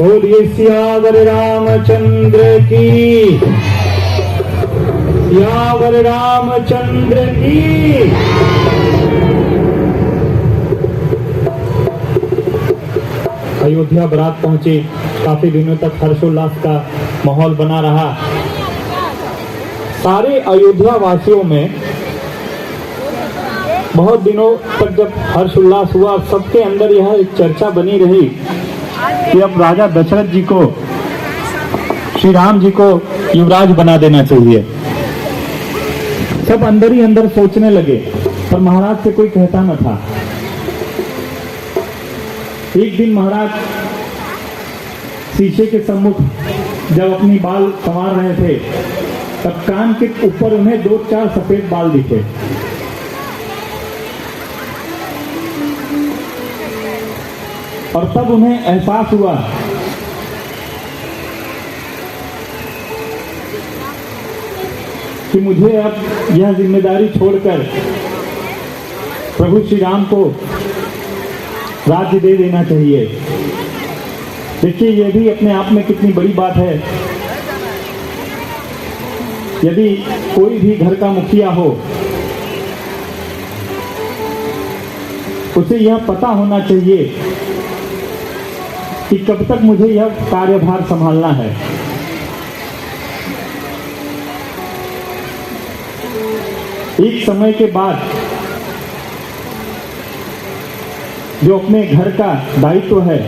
बोलिए सियावर रामचंद्र की, सियावर रामचंद्र की। अयोध्या बारात पहुंची, काफी दिनों तक हर्षोल्लास का माहौल बना रहा। सारे अयोध्या वासियों में बहुत दिनों तक जब हर्षोल्लास हुआ, सबके अंदर यह एक चर्चा बनी रही कि अब राजा दशरथ जी को, श्री राम जी को युवराज बना देना चाहिए। सब अंदर ही अंदर सोचने लगे, पर महाराज से कोई कहता न था। एक दिन महाराज शीशे के सम्मुख जब अपनी बाल संवार रहे थे, तब कान के ऊपर उन्हें 2-4 सफेद बाल दिखे। और तब उन्हें एहसास हुआ कि मुझे अब यह जिम्मेदारी छोड़कर प्रभु श्री राम को राज्य दे देना चाहिए। देखिए, यह भी अपने आप में कितनी बड़ी बात है। यदि कोई भी घर का मुखिया हो, उसे यह पता होना चाहिए कि कब तक मुझे यह कार्यभार संभालना है। एक समय के बाद जो अपने घर का दायित्व है,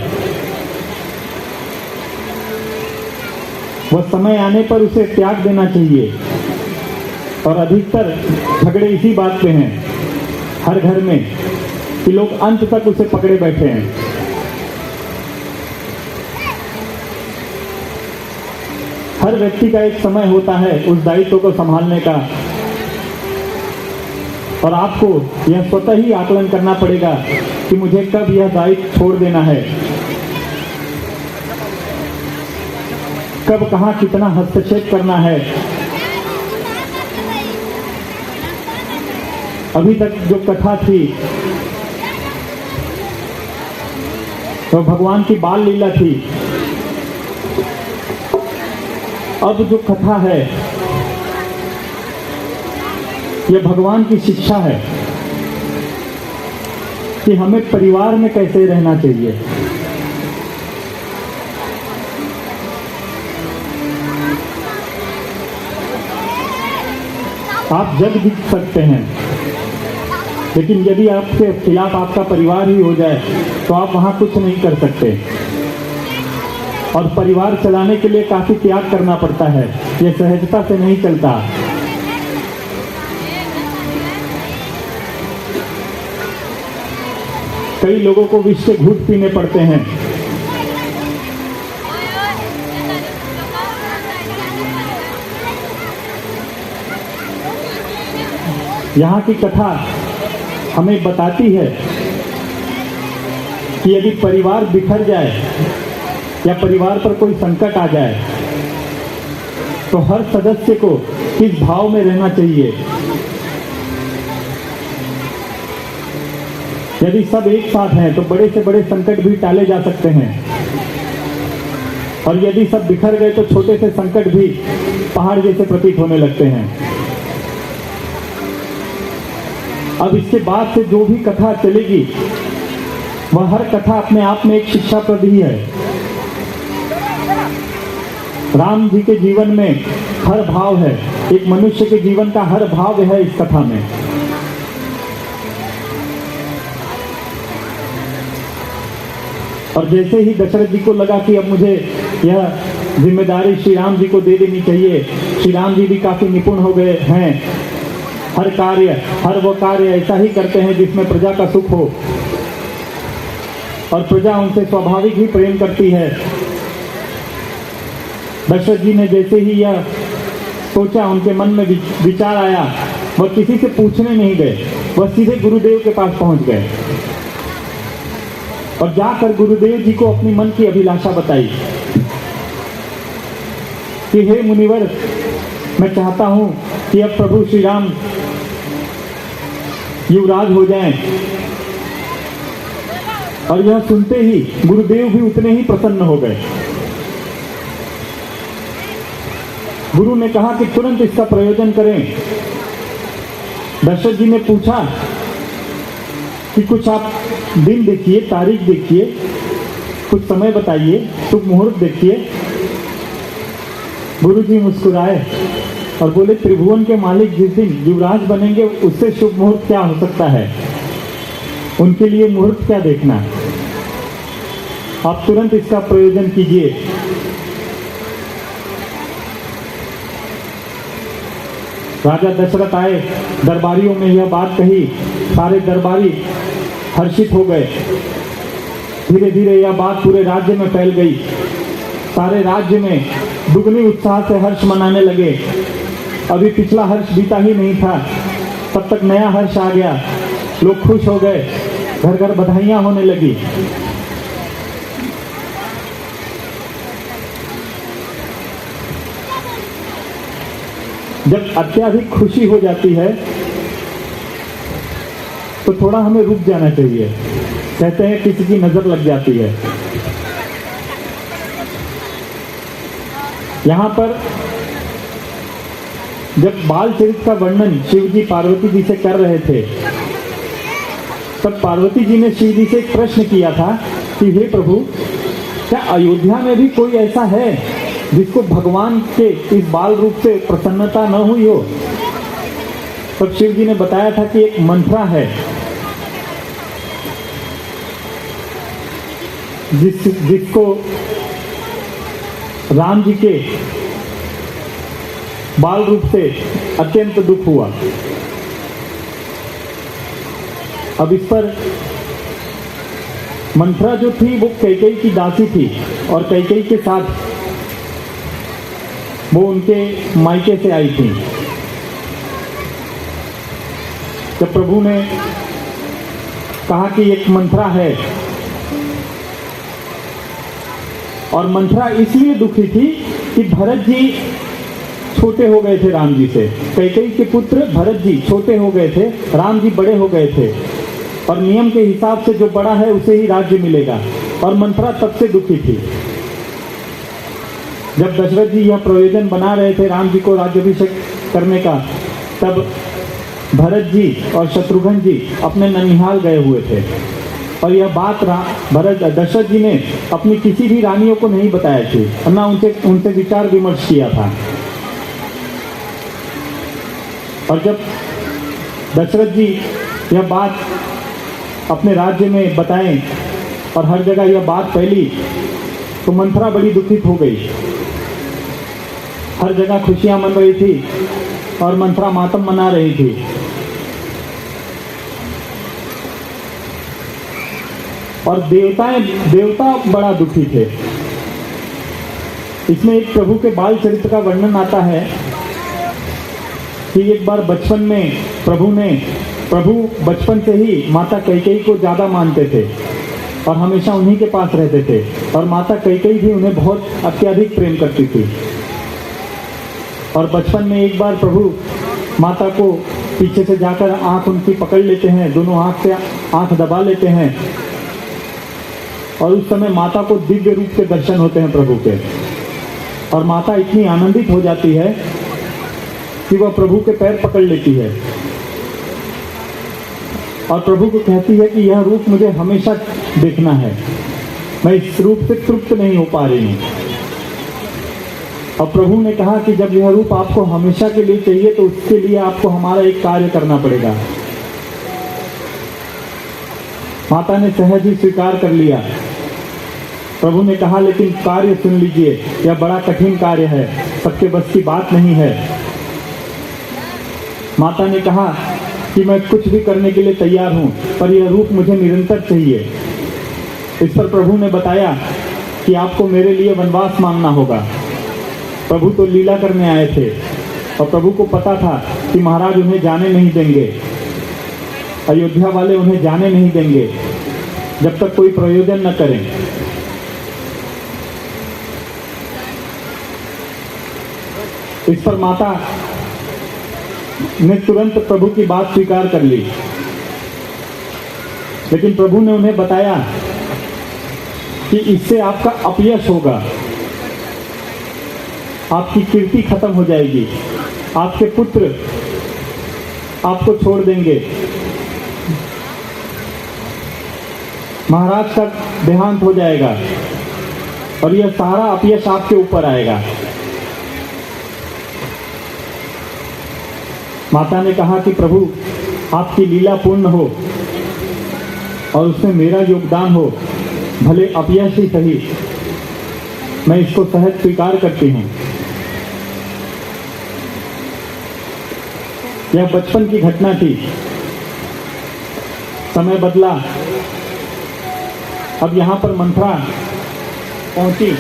वह समय आने पर उसे त्याग देना चाहिए। और अधिकतर झगड़े इसी बात पे हैं हर घर में, कि लोग अंत तक उसे पकड़े बैठे हैं। हर व्यक्ति का एक समय होता है उस दायित्व को संभालने का, और आपको यह स्वतः ही आकलन करना पड़ेगा कि मुझे कब यह दायित्व छोड़ देना है, कब कहां कितना हस्तक्षेप करना है। अभी तक जो कथा थी तो भगवान की बाल लीला थी। अब जो कथा है यह भगवान की शिक्षा है कि हमें परिवार में कैसे रहना चाहिए। आप जग जीत सकते हैं, लेकिन यदि आपके खिलाफ आपका परिवार ही हो जाए तो आप वहां कुछ नहीं कर सकते। और परिवार चलाने के लिए काफी त्याग करना पड़ता है, यह सहजता से नहीं चलता। कई लोगों को विष के घूंट पीने पड़ते हैं। यहाँ की कथा हमें बताती है कि यदि परिवार बिखर जाए या परिवार पर कोई संकट आ जाए तो हर सदस्य को किस भाव में रहना चाहिए। यदि सब एक साथ हैं तो बड़े से बड़े संकट भी टाले जा सकते हैं, और यदि सब बिखर गए तो छोटे से संकट भी पहाड़ जैसे प्रतीत होने लगते हैं। अब इसके बाद से जो भी कथा चलेगी वह हर कथा अपने आप में एक शिक्षाप्रद ही है। राम जी के जीवन में हर भाव है, एक मनुष्य के जीवन का हर भाव है इस कथा में। और जैसे ही दशरथ जी को लगा कि अब मुझे यह जिम्मेदारी श्री राम जी को दे देनी चाहिए, श्री राम जी भी काफी निपुण हो गए हैं, हर वो कार्य ऐसा ही करते हैं जिसमें प्रजा का सुख हो और प्रजा उनसे स्वाभाविक ही प्रेम करती है। दशरथ जी ने जैसे ही यह सोचा, उनके मन में विचार आया, वह किसी से पूछने नहीं गए, वह सीधे गुरुदेव के पास पहुंच गए और जाकर गुरुदेव जी को अपनी मन की अभिलाषा बताई कि हे मुनिवर, मैं चाहता हूं कि अब प्रभु श्री राम युवराज हो जाएं। और यह सुनते ही गुरुदेव भी उतने ही प्रसन्न हो गए। गुरु ने कहा कि तुरंत इसका प्रयोजन करें। दशरथ जी ने पूछा कि कुछ आप दिन देखिए, तारीख देखिए, कुछ समय बताइए, शुभ मुहूर्त देखिए। गुरु जी मुस्कुराए और बोले, त्रिभुवन के मालिक जिस दिन युवराज बनेंगे उससे शुभ मुहूर्त क्या हो सकता है, उनके लिए मुहूर्त क्या देखना, आप तुरंत इसका प्रयोजन कीजिए। राजा दशरथ आए, दरबारियों में यह बात कही, सारे दरबारी हर्षित हो गए। धीरे धीरे यह बात पूरे राज्य में फैल गई, सारे राज्य में दुगनी उत्साह से हर्ष मनाने लगे। अभी पिछला हर्ष बीता ही नहीं था, तब तक नया हर्ष आ गया, लोग खुश हो गए, घर घर बधाइयां होने लगी। जब अत्यधिक खुशी हो जाती है तो थोड़ा हमें रुक जाना चाहिए। कहते हैं किसी की नजर लग जाती है। यहां पर जब बाल चरित्र का वर्णन शिव जी पार्वती जी से कर रहे थे, तब पार्वती जी ने शिव जी से एक प्रश्न किया था कि हे प्रभु, क्या अयोध्या में भी कोई ऐसा है जिसको भगवान के इस बाल रूप से प्रसन्नता न हुई हो? तब शिव जी ने बताया था कि एक मंथरा है जिसको राम जी के बाल रूप से अत्यंत दुख हुआ। अब इस पर मंथरा जो थी वो कैकेयी की दासी थी और कैकेयी के साथ वो उनके मायके से आई थी। जब प्रभु ने कहा कि एक मंथरा है, और मंथरा इसलिए दुखी थी कि भरत जी छोटे हो गए थे राम जी से, कैकेयी के पुत्र भरत जी छोटे हो गए थे, राम जी बड़े हो गए थे और नियम के हिसाब से जो बड़ा है उसे ही राज्य मिलेगा, और मंथरा तब से दुखी थी। जब दशरथ जी यह प्रयोजन बना रहे थे राम जी को राज्याभिषेक करने का, तब भरत जी और शत्रुघ्न जी अपने ननिहाल गए हुए थे और यह बात दशरथ जी ने अपनी किसी भी रानियों को नहीं बताया थी और ना उनसे विचार विमर्श किया था। और जब दशरथ जी यह बात अपने राज्य में बताएं और हर जगह यह बात फैली, तो मंथरा बड़ी दुखित हो गई। हर जगह खुशियां मन रही थी और मंथरा मातम मना रही थी। और देवता बड़ा दुखी थे। इसमें एक प्रभु के बाल चरित्र का वर्णन आता है कि एक बार बचपन में प्रभु बचपन से ही माता कैकेयी को ज्यादा मानते थे और हमेशा उन्हीं के पास रहते थे, और माता कैकेयी भी उन्हें बहुत अत्यधिक प्रेम करती थी। और बचपन में एक बार प्रभु माता को पीछे से जाकर आंख उनकी पकड़ लेते हैं, दोनों आंख से आंख दबा लेते हैं, और उस समय माता को दिव्य रूप के दर्शन होते हैं प्रभु के, और माता इतनी आनंदित हो जाती है कि वह प्रभु के पैर पकड़ लेती है और प्रभु को कहती है कि यह रूप मुझे हमेशा देखना है, मैं इस रूप से तृप्त नहीं हो पा रही हूँ। और प्रभु ने कहा कि जब यह रूप आपको हमेशा के लिए चाहिए तो उसके लिए आपको हमारा एक कार्य करना पड़ेगा। माता ने सहज ही स्वीकार कर लिया। प्रभु ने कहा लेकिन कार्य सुन लीजिए, यह बड़ा कठिन कार्य है, सबके बस की बात नहीं है। माता ने कहा कि मैं कुछ भी करने के लिए तैयार हूं, पर यह रूप मुझे निरंतर चाहिए। इस पर प्रभु ने बताया कि आपको मेरे लिए वनवास मांगना होगा। प्रभु तो लीला करने आए थे और प्रभु को पता था कि महाराज उन्हें जाने नहीं देंगे, अयोध्या वाले उन्हें जाने नहीं देंगे जब तक कोई प्रयोजन न करें। इस पर माता ने तुरंत प्रभु की बात स्वीकार कर ली, लेकिन प्रभु ने उन्हें बताया कि इससे आपका अपयश होगा, आपकी कीर्ति खत्म हो जाएगी, आपके पुत्र आपको छोड़ देंगे, महाराज का देहांत हो जाएगा और यह सारा अपयश आपके ऊपर आएगा। माता ने कहा कि प्रभु आपकी लीला पूर्ण हो और उसमें मेरा योगदान हो, भले अपयश ही सही, मैं इसको सहज स्वीकार करती हूँ। यह बचपन की घटना थी, समय बदला। अब यहाँ पर मंथरा पहुंची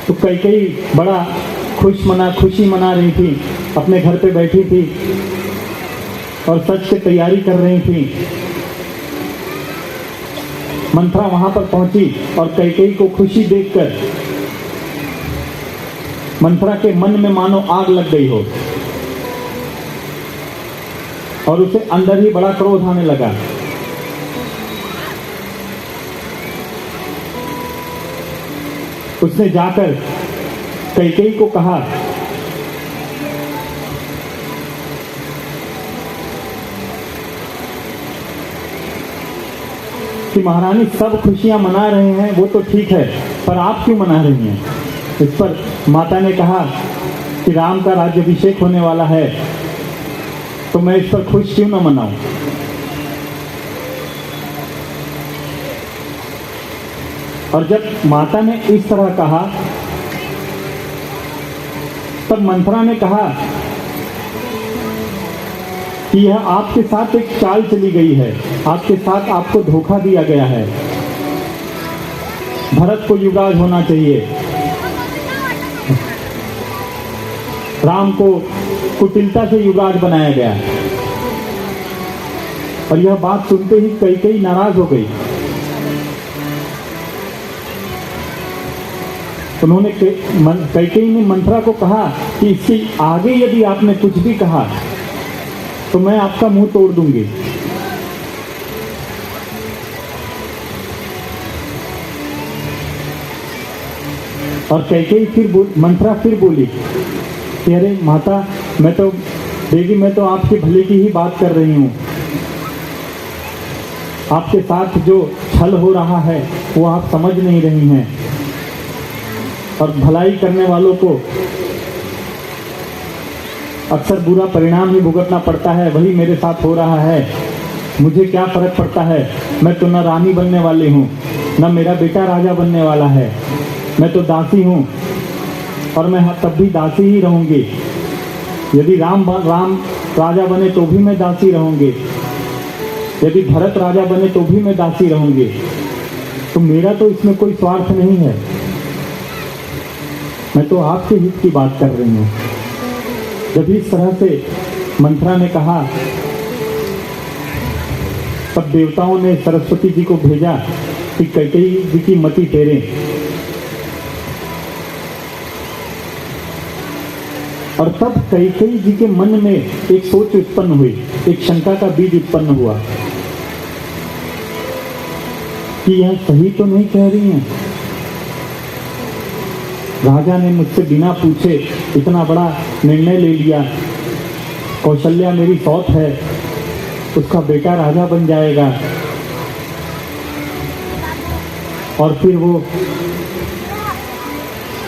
तो कैकेयी बड़ा खुशी मना रही थी, अपने घर पे बैठी थी और सच की तैयारी कर रही थी। मंथरा वहां पर पहुंची और कैकेयी को खुशी देखकर मंथरा के मन में मानो आग लग गई हो और उसे अंदर ही बड़ा क्रोध आने लगा। उसने जाकर कैकेयी को कहा कि महारानी सब खुशियां मना रहे हैं, वो तो ठीक है, पर आप क्यों मना रही हैं? इस पर माता ने कहा कि राम का राज्याभिषेक होने वाला है, तो मैं इस पर खुश क्यों न मनाऊं। और जब माता ने इस तरह कहा तब मंथरा ने कहा कि यह आपके साथ एक चाल चली गई है, आपके साथ आपको धोखा दिया गया है। भरत को युवराज होना चाहिए, राम को कुटिलता से युवराज बनाया गया। और यह बात सुनते ही कैकेयी नाराज हो गई। उन्होंने कैकेयी ने मंथरा को कहा कि इससे आगे यदि आपने कुछ भी कहा तो मैं आपका मुंह तोड़ दूंगी। और कैकेयी मंथरा फिर बोली कि अरे माता, मैं तो आपके भले की ही बात कर रही हूँ। आपके साथ जो छल हो रहा है वो आप समझ नहीं रही हैं, और भलाई करने वालों को अक्सर बुरा परिणाम ही भुगतना पड़ता है। वही मेरे साथ हो रहा है, मुझे क्या फर्क पड़ता है? मैं तो न रानी बनने वाली हूँ, न मेरा बेटा राजा बनने वाला है। मैं तो दासी हूँ और मैं तब भी दासी ही रहूँगी। यदि राम राजा बने तो भी मैं दासी रहूँगी, यदि भरत राजा बने तो भी मैं दासी रहूँगी। तो मेरा तो इसमें कोई स्वार्थ नहीं है, मैं तो आपके हित की बात कर रही हूँ। जब इस तरह से मंथरा ने कहा तब देवताओं ने सरस्वती जी को भेजा कि कैकेयी जी की मति फेरें। और तब कैकेयी जी के मन में एक सोच उत्पन्न हुई, एक शंका का बीज उत्पन्न हुआ कि यह सही तो नहीं कह रही हैं। राजा ने मुझसे बिना पूछे इतना बड़ा निर्णय ले लिया। कौशल्या मेरी सौत है, उसका बेटा राजा बन जाएगा और फिर वो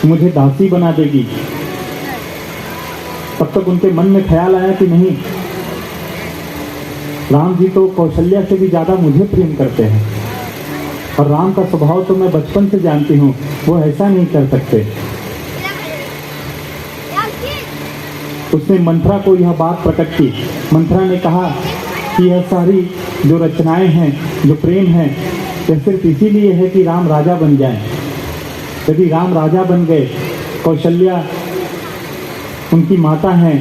मुझे दासी बना देगी। तब तक उनके मन में ख्याल आया कि नहीं, राम जी तो कौशल्या से भी ज्यादा मुझे प्रेम करते हैं और राम का स्वभाव तो मैं बचपन से जानती हूँ, वो ऐसा नहीं कर सकते। उसने मंथरा को यह बात प्रकट की। मंथरा ने कहा कि यह सारी जो रचनाएं हैं, जो प्रेम है, यह सिर्फ इसीलिए है कि राम राजा बन जाएं। यदि राम राजा बन गए, कौशल्या उनकी माता हैं,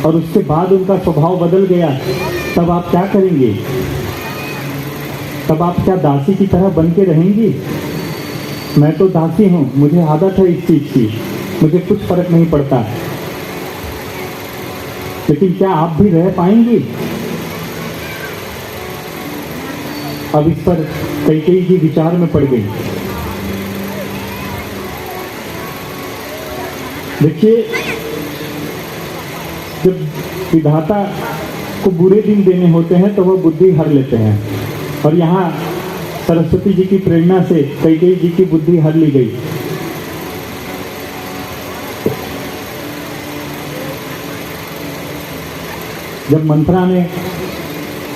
और उसके बाद उनका स्वभाव बदल गया, तब आप क्या करेंगे? तब आप क्या दासी की तरह बन के रहेंगी? मैं तो दासी हूँ, मुझे आदत है इस चीज की, मुझे कुछ फर्क नहीं पड़ता। लेकिन क्या आप भी रह पाएंगी? अब इस पर कैकेयी जी विचार में पड़ गई। देखिए, जब विधाता को बुरे दिन देने होते हैं तो वह बुद्धि हर लेते हैं, और यहाँ सरस्वती जी की प्रेरणा से कैकेयी जी की बुद्धि हर ली गई। जब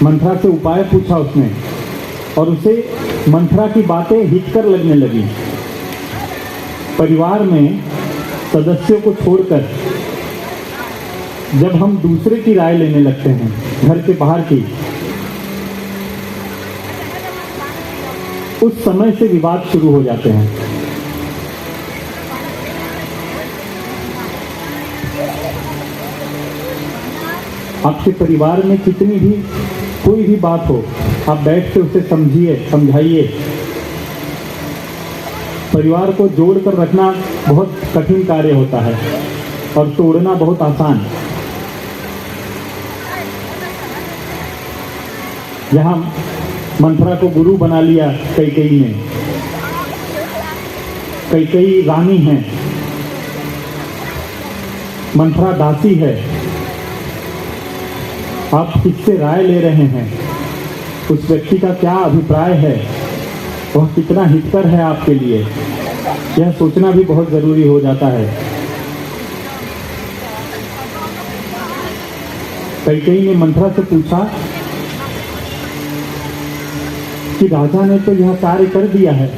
मंथरा से उपाय पूछा उसने, और उसे मंथरा की बातें हितकर लगने लगी। परिवार में सदस्यों को छोड़कर जब हम दूसरे की राय लेने लगते हैं, घर के बाहर की, उस समय से विवाद शुरू हो जाते हैं। आपके परिवार में कितनी भी कोई भी बात हो, आप बैठ के उसे समझिए, समझाइए। परिवार को जोड़कर रखना बहुत कठिन कार्य होता है और तोड़ना बहुत आसान। यहाँ मंथरा को गुरु बना लिया कैकेयी ने। कैकेयी रानी है, मंथरा दासी है। आप किससे राय ले रहे हैं? उस व्यक्ति का क्या अभिप्राय है? वह कितना हितकर है आपके लिए? यह सोचना भी बहुत जरूरी हो जाता है। कैकेयी ने मंथरा से पूछा कि राजा ने तो यह कार्य कर दिया है,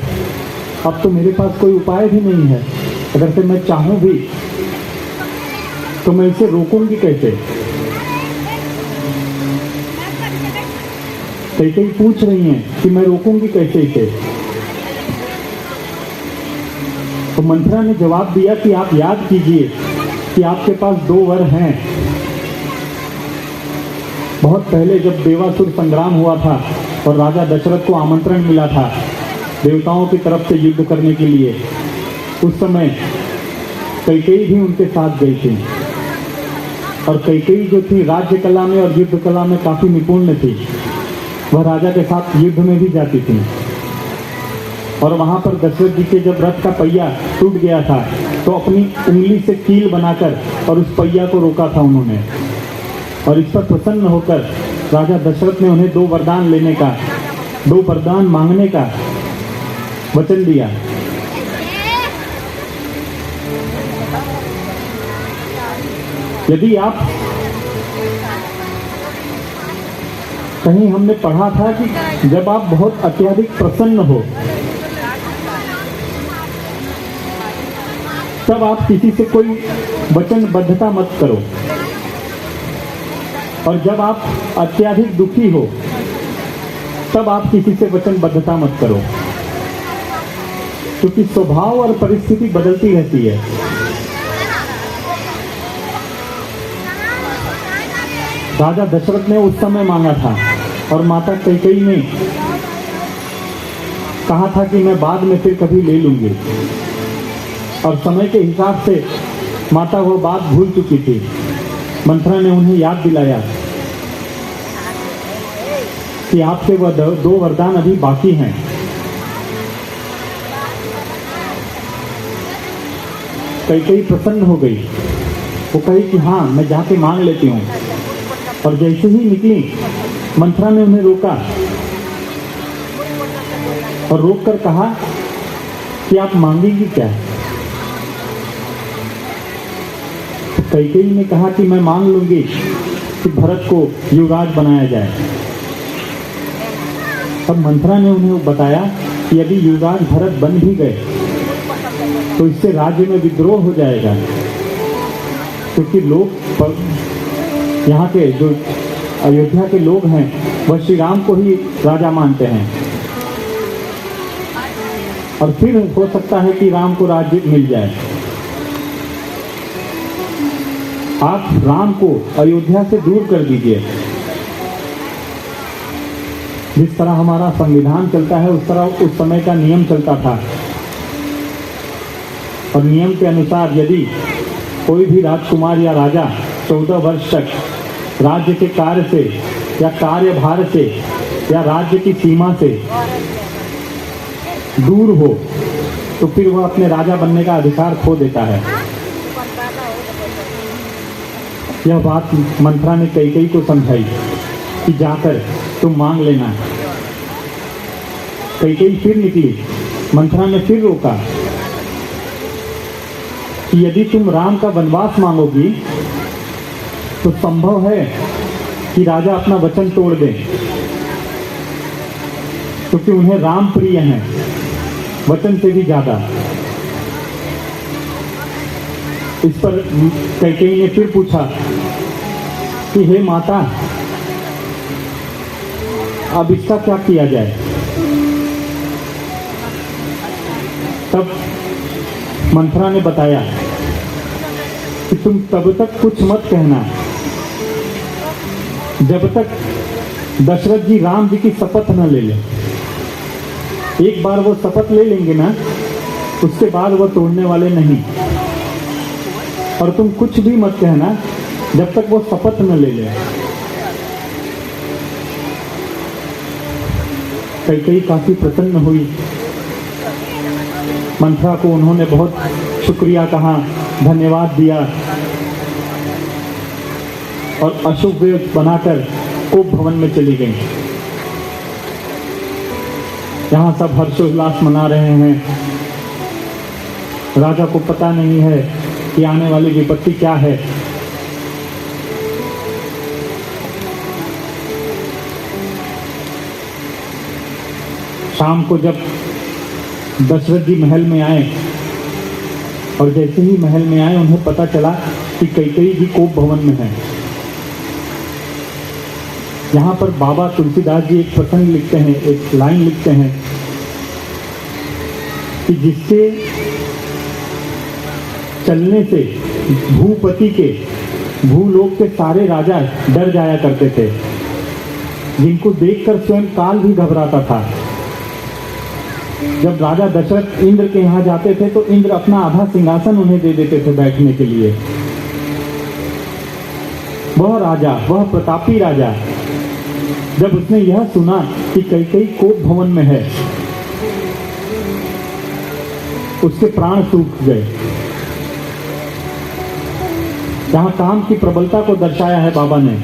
अब तो मेरे पास कोई उपाय भी नहीं है। अगर से मैं चाहूं भी तो मैं इसे रोकूंगी कैसे? कैकेयी पूछ रही हैं कि मैं रोकूंगी कैसे इसे? तो मंथरा ने जवाब दिया कि आप याद कीजिए कि आपके पास 2 वर हैं। बहुत पहले जब देवासुर संग्राम हुआ था और राजा दशरथ को आमंत्रण मिला था देवताओं की तरफ से युद्ध करने के लिए, उस समय कैकेयी भी उनके साथ गई थी। और कैकेयी जो थी राज्य कला में और युद्ध कला में काफी निपुण थी। वह राजा के साथ युद्ध में भी जाती थी। और वहां पर दशरथ जी के जब रथ का पहिया टूट गया था तो अपनी उंगली से कील बनाकर और उस पहिया को रोका था उन्होंने। और इस पर प्रसन्न होकर राजा दशरथ ने उन्हें 2 वरदान लेने का, 2 वरदान मांगने का वचन दिया। यदि आप कहीं हमने पढ़ा था कि जब आप बहुत अत्यधिक प्रसन्न हो तब आप किसी से कोई वचनबद्धता मत करो, और जब आप अत्यधिक दुखी हो तब आप किसी से वचनबद्धता मत करो, क्योंकि स्वभाव और परिस्थिति बदलती रहती है। राजा दशरथ ने उस समय मांगा था और माता कैकेयी ने कहा था कि मैं बाद में फिर कभी ले लूंगी, और समय के हिसाब से माता वो बात भूल चुकी थी। मंथरा ने उन्हें याद दिलाया कि आपके वह 2 वरदान अभी बाकी हैं। कैकेयी प्रसन्न हो गई वो कही कि हाँ मैं जाके मांग लेती हूँ। और जैसे ही निकली मंथरा ने उन्हें रोका और रोक कर कहा कि आप मांगेंगी क्या? तो कैकेयी ने कहा कि मैं मांग लूंगी कि भरत को युवराज बनाया जाए। तब मंथरा ने उन्हें बताया कि यदि युवराज भरत बन भी गए तो इससे राज्य में विद्रोह हो जाएगा, क्योंकि लोग यहाँ के जो अयोध्या के लोग हैं वह श्री राम को ही राजा मानते हैं, और फिर हो सकता है कि राम को राज्य मिल जाए। आप राम को अयोध्या से दूर कर दीजिए। जिस तरह हमारा संविधान चलता है उस तरह उस समय का नियम चलता था, और नियम के अनुसार यदि कोई भी राजकुमार या राजा 14 वर्ष तक राज्य के कार्य से या कार्यभार से या राज्य की सीमा से दूर हो तो फिर वह अपने राजा बनने का अधिकार खो देता है। यह बात मंथरा ने कैकेयी को समझाई कि जाकर तुम मांग लेना। कैकेयी फिर निकली। मंथरा ने फिर रोका कि यदि तुम राम का वनवास मांगोगी तो संभव है कि राजा अपना वचन तोड़ दें, क्योंकि उन्हें राम प्रिय हैं वचन से भी ज्यादा। इस पर कैकेयी ने फिर पूछा कि हे माता, अब इसका क्या किया जाए? तब मंथरा ने बताया कि तुम तब तक कुछ मत कहना जब तक दशरथ जी राम जी की शपथ न ले लें। एक बार वो शपथ ले लेंगे ना, उसके बाद वो तोड़ने वाले नहीं। और तुम कुछ भी मत कहना जब तक वो शपथ न ले ले। कैकेयी काफी प्रसन्न हुई। मंथरा को उन्होंने बहुत शुक्रिया कहा, धन्यवाद दिया, और अशुभ वेश बनाकर कोप भवन में चली गई। यहाँ सब हर्षोल्लास मना रहे हैं। राजा को पता नहीं है कि आने वाली विपत्ति क्या है। शाम को जब दशरथ जी महल में आए, और जैसे ही महल में आए उन्हें पता चला कि कैकेयी जी कोप भवन में है। यहाँ पर बाबा तुलसीदास जी एक प्रसंग लिखते हैं, एक लाइन लिखते हैं कि जिसके चलने से भूपति के भूलोक के सारे राजा डर जाया करते थे, जिनको देखकर स्वयं काल भी घबराता था। जब राजा दशरथ इंद्र के यहाँ जाते थे तो इंद्र अपना आधा सिंहासन उन्हें दे देते थे बैठने के लिए। वह राजा, वह प्रतापी राजा, जब उसने यह सुना कि कैकेयी कोप भवन में है, उसके प्राण सूख गए। जहां काम की प्रबलता को दर्शाया है बाबा ने।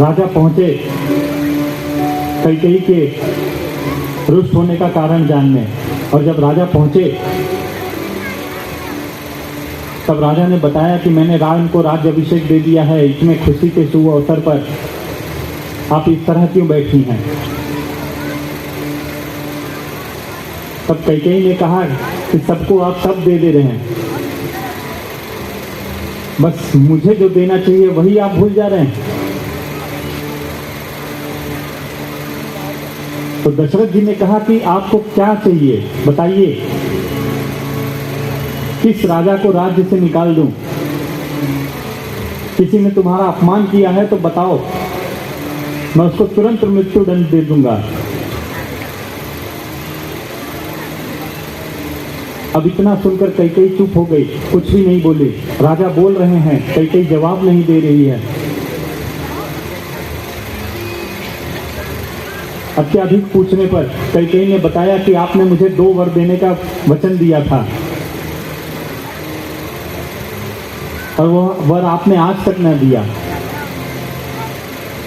राजा पहुंचे कैकेयी के रुष्ट होने का कारण जानने, और जब राजा पहुंचे तब राजा ने बताया कि मैंने राम को राज्य अभिषेक दे दिया है, इतने खुशी के शुभ अवसर पर आप इस तरह क्यों बैठी हैं? तब कैकेयी ने कहा कि सबको आप सब दे रहे हैं, बस मुझे जो देना चाहिए वही आप भूल जा रहे हैं। तो दशरथ जी ने कहा कि आपको क्या चाहिए बताइए, किस राजा को राज्य से निकाल दूं? किसी ने तुम्हारा अपमान किया है तो बताओ, मैं उसको तुरंत मृत्यु दंड दे दूंगा। अब इतना सुनकर कैकेयी चुप हो गई, कुछ भी नहीं बोली। राजा बोल रहे हैं, कैकेयी जवाब नहीं दे रही है। अत्याधिक पूछने पर कैकेयी ने बताया कि आपने मुझे 2 वर देने का वचन दिया था, और वह वर आपने आज तक न दिया।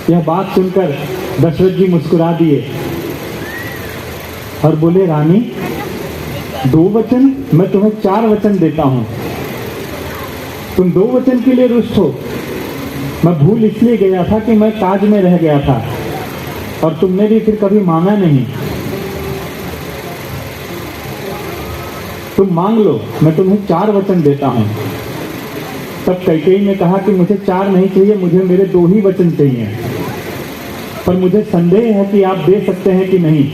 यह बात सुनकर दशरथ जी मुस्कुरा दिए और बोले, रानी 2 वचन, मैं तुम्हें 4 वचन देता हूं। तुम 2 वचन के लिए रुष्ट हो। मैं भूल इसलिए गया था कि मैं काज में रह गया था और तुमने भी फिर कभी मांगा नहीं। तुम मांग लो, मैं तुम्हें 4 वचन देता हूं। तब कैकेयी ने कहा कि मुझे 4 नहीं चाहिए, मुझे मेरे 2 ही वचन चाहिए, पर मुझे संदेह है कि आप दे सकते हैं कि नहीं।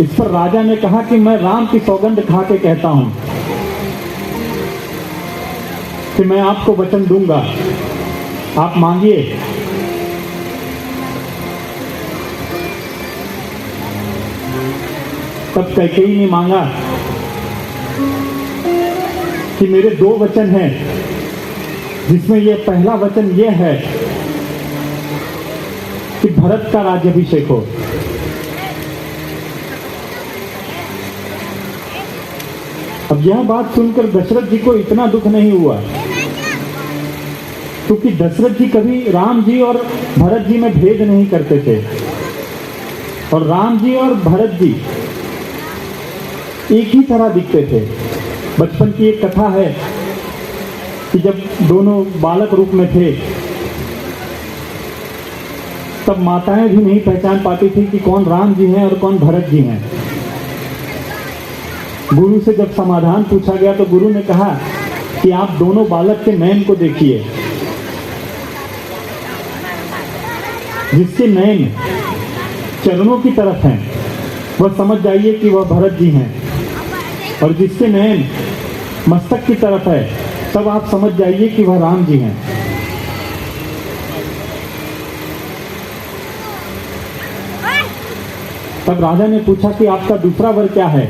इस पर राजा ने कहा कि मैं राम की सौगंध खा के कहता हूं कि मैं आपको वचन दूंगा, आप मांगिए। तब कैकेयी ने मांगा कि मेरे 2 वचन हैं, जिसमें यह पहला वचन यह है कि भरत का राज्याभिषेक हो। अब यह बात सुनकर दशरथ जी को इतना दुख नहीं हुआ, क्योंकि दशरथ जी कभी राम जी और भरत जी में भेद नहीं करते थे, और राम जी और भरत जी एक ही तरह दिखते थे। बचपन की एक कथा है कि जब दोनों बालक रूप में थे, तब माताएं भी नहीं पहचान पाती थी कि कौन राम जी हैं और कौन भरत जी हैं। गुरु से जब समाधान पूछा गया तो गुरु ने कहा कि आप दोनों बालक के नयन को देखिए। जिसके नयन चरणों की तरफ हैं, वह समझ जाइए कि वह भरत जी हैं, और जिसके नयन मस्तक की तरफ है, तब आप समझ जाइए कि वह राम जी हैं। तब राजा ने पूछा कि आपका दूसरा वर क्या है।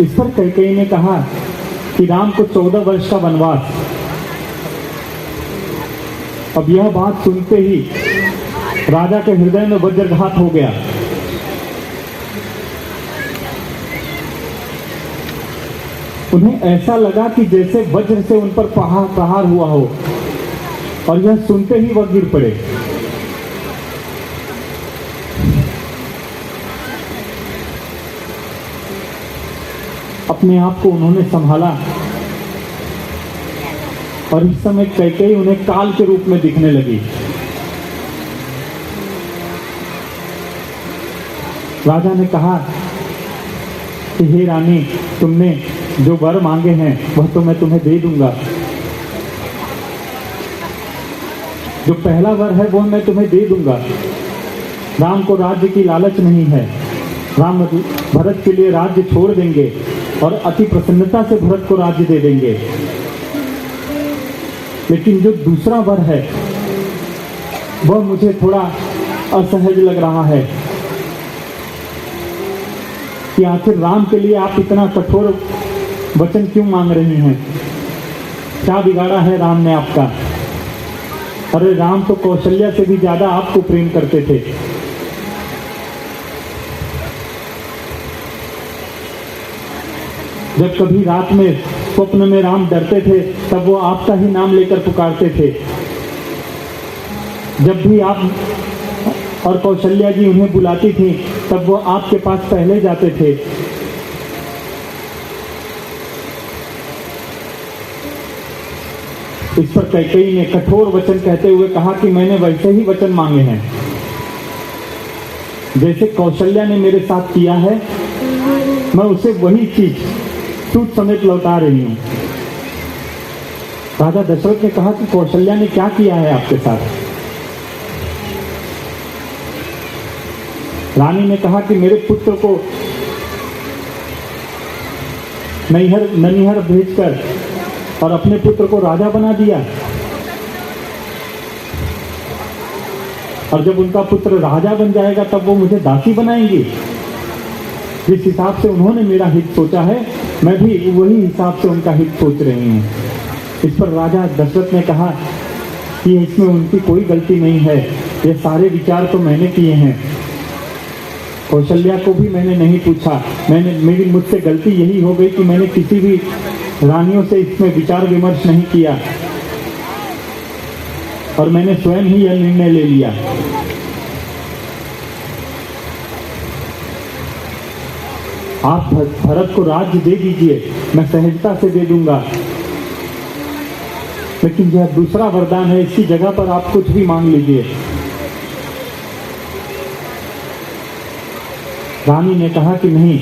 इस पर कैकेयी ने कहा कि राम को 14 वर्ष का वनवास। अब यह बात सुनते ही राजा के हृदय में वज्रघात हो गया। उन्हें ऐसा लगा कि जैसे वज्र से उन पर प्रहार हुआ हो, और यह सुनते ही वह गिर पड़े। अपने आप को उन्होंने संभाला, और इस समय कैकेयी उन्हें काल के रूप में दिखने लगी। राजा ने कहा कि हे रानी, तुमने जो वर मांगे हैं वह तो मैं तुम्हें दे दूंगा। जो पहला वर है वो मैं तुम्हें दे दूंगा। राम को राज्य की लालच नहीं है। राम भरत के लिए राज्य छोड़ देंगे और अति प्रसन्नता से भरत को राज्य दे देंगे। लेकिन जो दूसरा वर है वह मुझे थोड़ा असहज लग रहा है कि आखिर राम के लिए आप इतना कठोर वचन क्यों मांग रही हैं? क्या बिगाड़ा है राम ने आपका? अरे राम तो कौशल्या से भी ज्यादा आपको प्रेम करते थे। जब कभी रात में स्वप्न में राम डरते थे तब वो आपका ही नाम लेकर पुकारते थे। जब भी आप और कौशल्या जी उन्हें बुलाती थी तब वो आपके पास पहले जाते थे। इस पर कैकेयी ने कठोर वचन कहते हुए कहा कि मैंने वैसे ही वचन मांगे हैं जैसे कौशल्या ने मेरे साथ किया है। मैं उसे वही चीज सूत समेत लौटा रही हूं। राजा दशरथ ने कहा कि कौशल्या ने क्या किया है आपके साथ? रानी ने कहा कि मेरे पुत्र को ननिहर भेजकर और अपने पुत्र को राजा बना दिया, और जब उनका पुत्र राजा बन जाएगा तब वो मुझे दासी बनाएंगी। जिस हिसाब से उन्होंने मेरा हित सोचा है मैं भी वही हिसाब से उनका हित सोच रही हूँ। इस पर राजा दशरथ ने कहा कि इसमें उनकी कोई गलती नहीं है, ये सारे विचार तो मैंने किए हैं। कौशल्या को भी मैंने नहीं पूछा। मेरी मुझसे गलती यही हो गई कि मैंने किसी भी रानियों से इसमें विचार विमर्श नहीं किया और मैंने स्वयं ही यह निर्णय ले लिया। आप भरत को राज्य दे दीजिए, मैं सहजता से दे दूंगा, लेकिन यह दूसरा वरदान है, इसकी जगह पर आप कुछ भी मांग लीजिए। रानी ने कहा कि नहीं,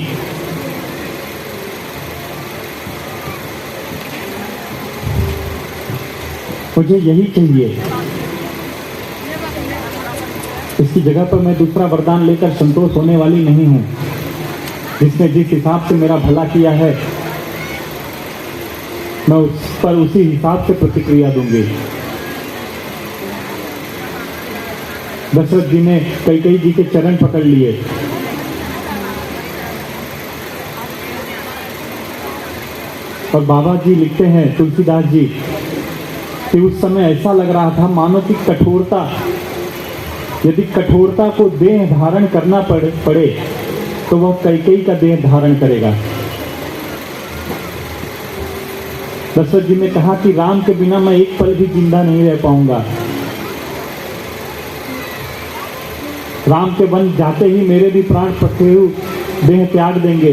मुझे यही चाहिए, इसकी जगह पर मैं दूसरा वरदान लेकर संतोष होने वाली नहीं हूं। जिसने जिस हिसाब से मेरा भला किया है मैं उस पर उसी हिसाब से प्रतिक्रिया दूंगी। दशरथ जी ने कैकेयी जी के चरण पकड़ लिए और बाबा जी लिखते हैं, तुलसीदास जी, कि उस समय ऐसा लग रहा था मानो कि कठोरता, यदि कठोरता को देह धारण करना पड़े तो वह कैकेयी का देह धारण करेगा। दशरथ जी ने कहा कि राम के बिना मैं एक पल भी जिंदा नहीं रह पाऊंगा। राम के वन जाते ही मेरे भी प्राण पखेरु देह त्याग देंगे।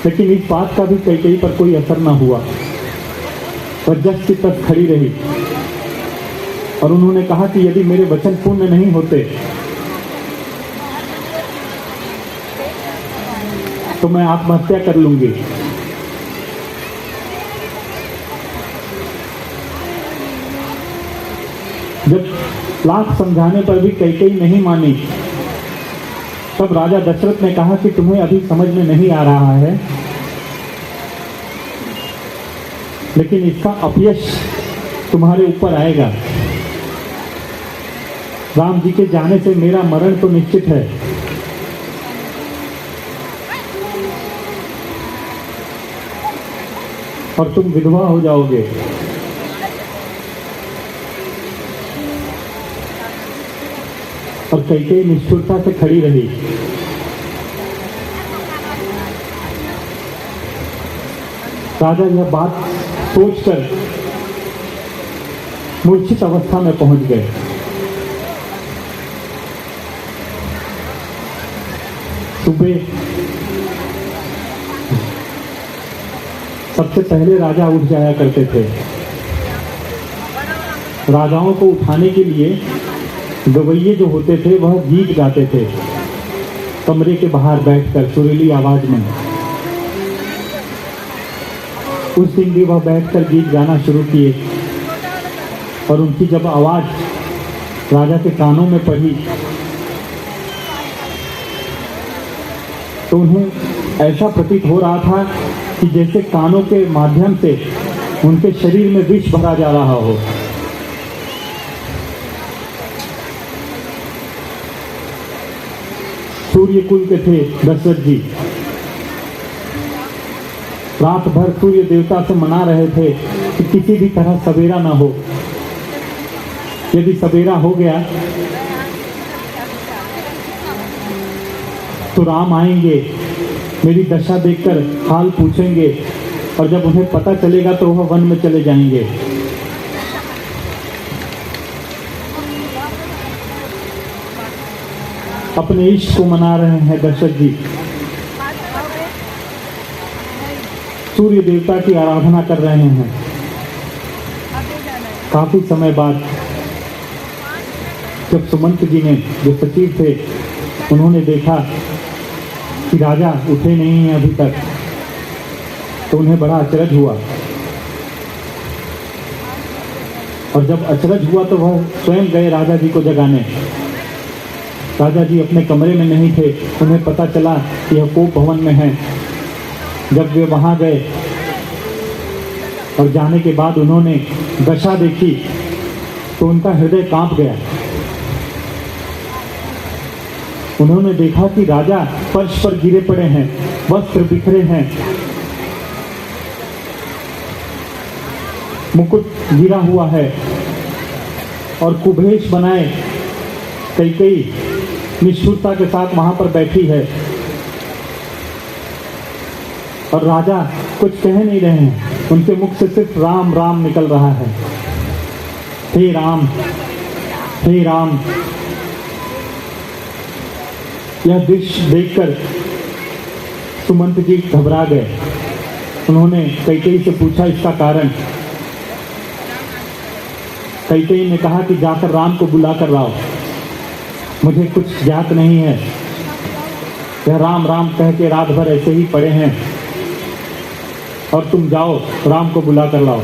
लेकिन इस बात का भी कैकेयी पर कोई असर न हुआ। वह जस की तस खड़ी रही और उन्होंने कहा कि यदि मेरे वचन पूर्ण नहीं होते तो मैं आत्महत्या कर लूंगी। जब लाख समझाने पर भी कैकेयी नहीं मानी, तब राजा दशरथ ने कहा कि तुम्हें अभी समझ में नहीं आ रहा है, लेकिन इसका अपयश तुम्हारे ऊपर आएगा। राम जी के जाने से मेरा मरण तो निश्चित है, और तुम विधवा हो जाओगे। और कैकेयी निष्ठुरता से खड़ी रही। राजा यह बात सोचकर मूर्छित अवस्था में पहुंच गए। सुबह सबसे पहले राजा उठ जाया करते थे। राजाओं को उठाने के लिए गवैये जो होते थे वह गीत गाते थे, कमरे के बाहर बैठकर सुरीली आवाज में। उस दिन भी वह बैठकर गीत गाना शुरू किए और उनकी जब आवाज राजा के कानों में पड़ी तो उन्हें ऐसा प्रतीत हो रहा था कि जैसे कानों के माध्यम से उनके शरीर में विष भरा जा रहा हो। सूर्य कुल के थे दशरथ जी। रात भर सूर्य देवता से मना रहे थे कि किसी भी तरह सवेरा ना हो। यदि सवेरा हो गया तो राम आएंगे, मेरी दशा देखकर हाल पूछेंगे, और जब उन्हें पता चलेगा तो वह वन में चले जाएंगे। अपने इष्ट को मना रहे हैं दशरथ जी। सूर्य देवता की आराधना कर रहे हैं। काफी समय बाद जब सुमंत जी ने, जो सचिव थे, उन्होंने देखा कि राजा उठे नहीं हैं अभी तक, तो उन्हें बड़ा अचरज हुआ। और जब अचरज हुआ तो वह स्वयं गए राजा जी को जगाने। राजा जी अपने कमरे में नहीं थे। उन्हें पता चला कि यह कोप भवन में है। जब वे वहां गए और जाने के बाद उन्होंने दशा देखी तो उनका हृदय कांप गया। उन्होंने देखा कि राजा फर्श पर गिरे पड़े हैं, वस्त्र बिखरे हैं, मुकुट गिरा हुआ है और कुभेश बनाए कैकेयी निष्ठुरता के साथ वहां पर बैठी है और राजा कुछ कह नहीं रहे हैं, उनके मुख से सिर्फ राम राम निकल रहा है। हे राम, हे राम। यह दृश्य देखकर सुमंत जी घबरा गए। उन्होंने कैकेयी से पूछा इसका कारण। कैकेयी ने कहा कि जाकर राम को बुला कर लाओ, मुझे कुछ ज्ञात नहीं है। यह राम राम कह के रात भर ऐसे ही पड़े हैं और तुम जाओ राम को बुला कर लाओ।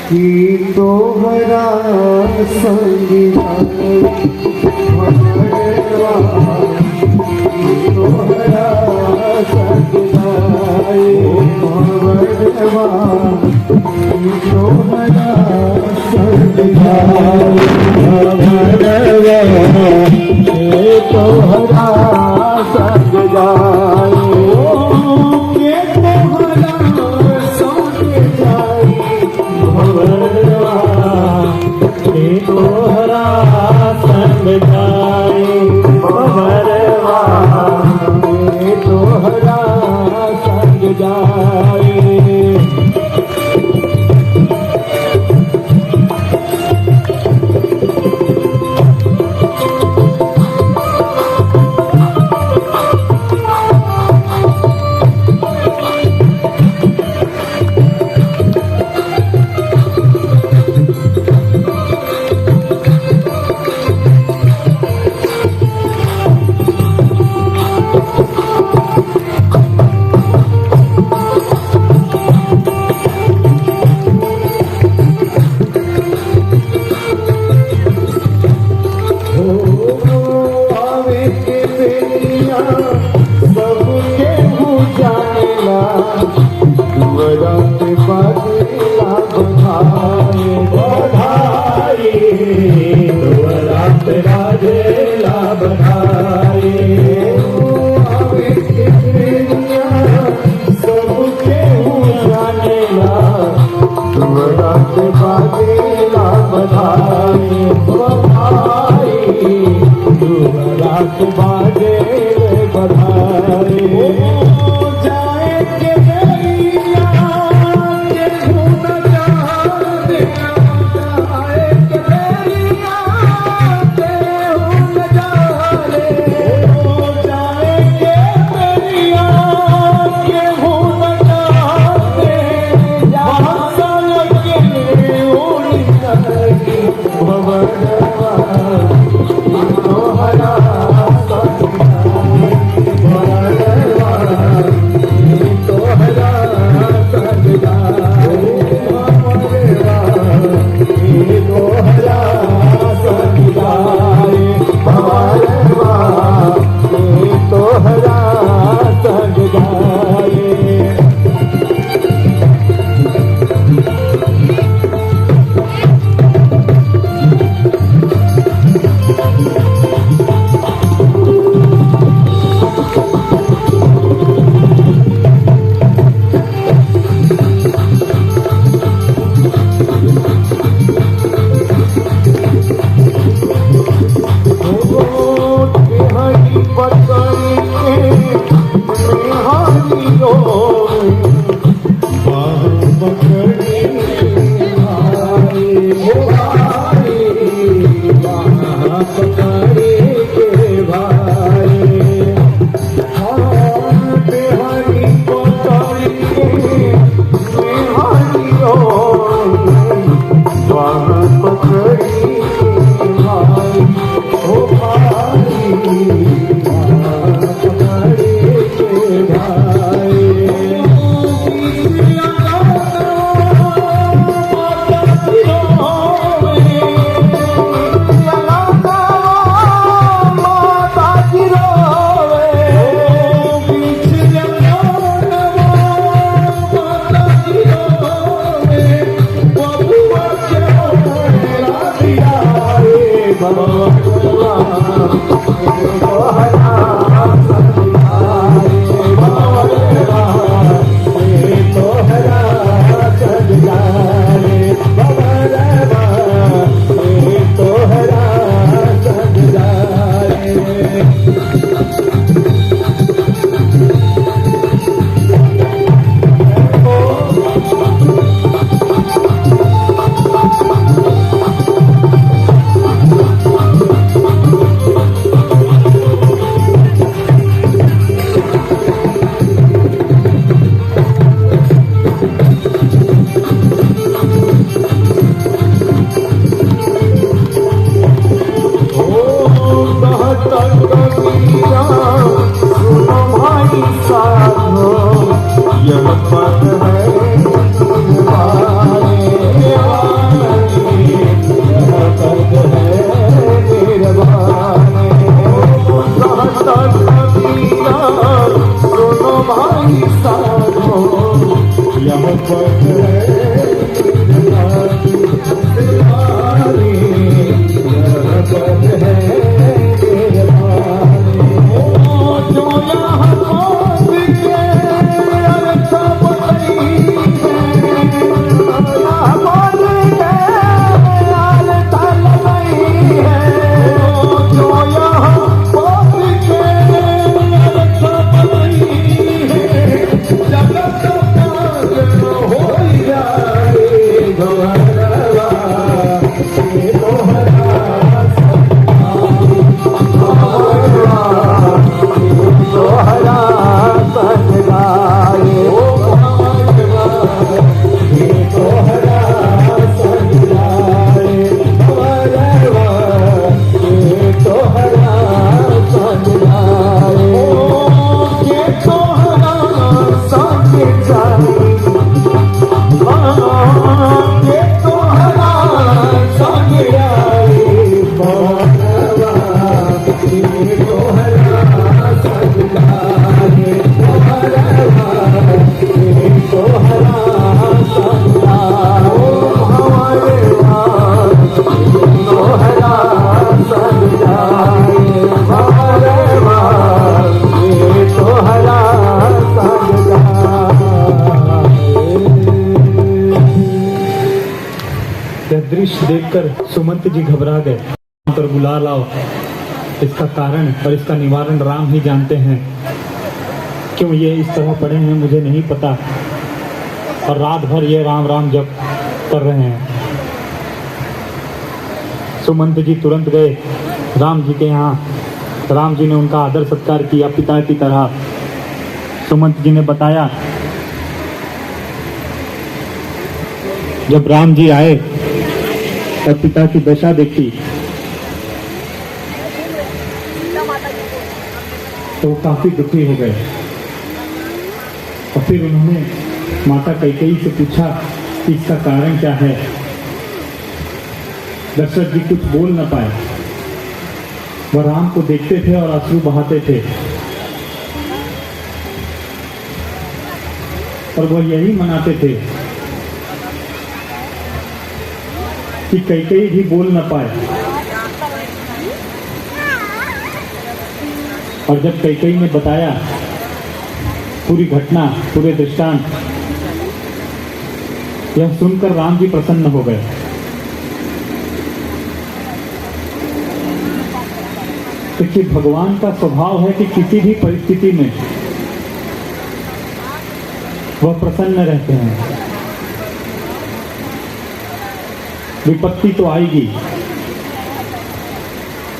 की तोहरा संगिया तोहरा संगिया तोहरा संगिया तोहरा संगिया तोहरा संग जाए भवरवा, तोहरा संग जाए। जाए के पद है निर्वाणी, यह पद है निर्वाणी। कहता कबीरा सुनो भाई साधो, यह पद है निर्वाणी, यह पद है निर्वाणी। जो यहाँ पद के अर्थ बताई है, यहाँ पद के अर्थ लगाई है। जो यहाँ पद के अर्थ बताई है, जगत काज हो जाए गौरवा, ये तोहरा तोहरा संग गाए, ये तोहरा संग गाए, ये तोहरा संग गाए, ये तोहरा संग गाए, ये तोहरा संग गाए, ये तोहरा संग गाए, ये तोहरा संग गाए, हमारे तोहरा संग गाए, हमारे ये तोहरा संग गाए। यह दृश्य देखकर सुमंत जी घबरा गए। पर बुला लाओ, इसका कारण और इसका निवारण राम ही जानते हैं। क्यों ये इस तरह पड़े हैं मुझे नहीं पता, और रात भर ये राम राम जप कर रहे हैं। सुमंत जी तुरंत गए राम जी के यहाँ। राम जी ने उनका आदर सत्कार किया पिता की तरह। सुमंत जी ने बताया, जब राम जी आए तब पिता की दशा देखी तो वो काफी दुखी हो गए। और फिर उन्होंने माता कैकेयी से पूछा कि इसका कारण क्या है। दशरथ जी कुछ बोल न पाए। वह राम को देखते थे और अश्रु बहाते थे, और वह यही मनाते थे कि कैकेयी भी बोल न पाए। और जब कैकेयी ने बताया पूरी घटना, पूरे दृष्टांत, यह सुनकर राम जी प्रसन्न हो गए। क्योंकि भगवान का स्वभाव है कि किसी भी परिस्थिति में वह प्रसन्न रहते हैं। विपत्ति तो आएगी,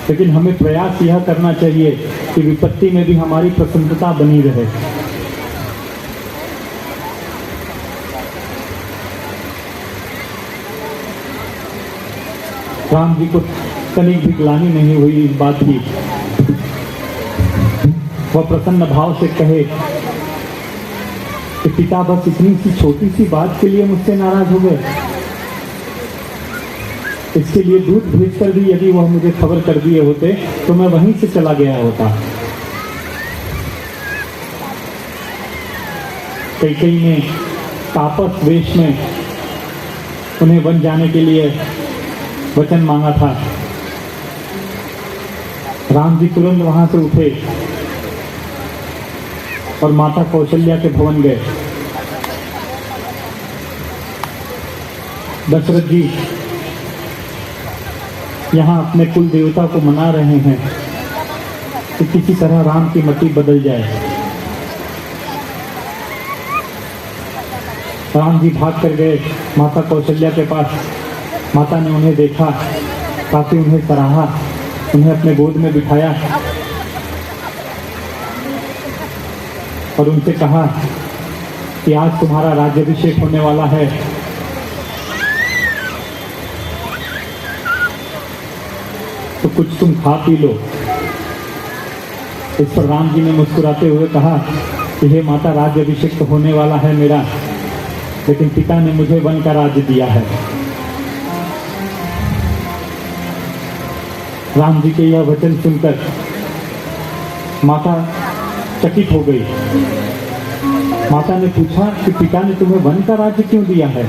लेकिन हमें प्रयास यह करना चाहिए कि विपत्ति में भी हमारी प्रसन्नता बनी रहे। राम जी को तनिक भी ग्लानि नहीं हुई इस बात की। वह प्रसन्न भाव से कहे कि पिता बस इतनी सी छोटी सी बात के लिए मुझसे नाराज हो गए। इसके लिए दूध भेजकर भी यदि वह मुझे खबर कर दिए होते तो मैं वहीं से चला गया होता। कैकेयी ने तापस वेश में उन्हें वन जाने के लिए वचन मांगा था। राम जी तुरंत वहां से उठे और माता कौशल्या के भवन गए। दशरथ जी यहाँ अपने कुल देवता को मना रहे हैं कि किसी तरह राम की मति बदल जाए। राम जी भाग कर गए माता कौशल्या के पास। माता ने उन्हें देखा, काफी उन्हें सराहा, उन्हें अपने गोद में बिठाया और उनसे कहा कि आज तुम्हारा राज्याभिषेक होने वाला है। तो कुछ तुम खा पी लो। इस पर राम जी ने मुस्कुराते हुए कहा कि हे माता, राज्य अभिषेक तो होने वाला है मेरा, लेकिन पिता ने मुझे वन का राज्य दिया है। राम जी के यह वचन सुनकर माता चकित हो गई। माता ने पूछा कि पिता ने तुम्हें वन का राज्य क्यों दिया है?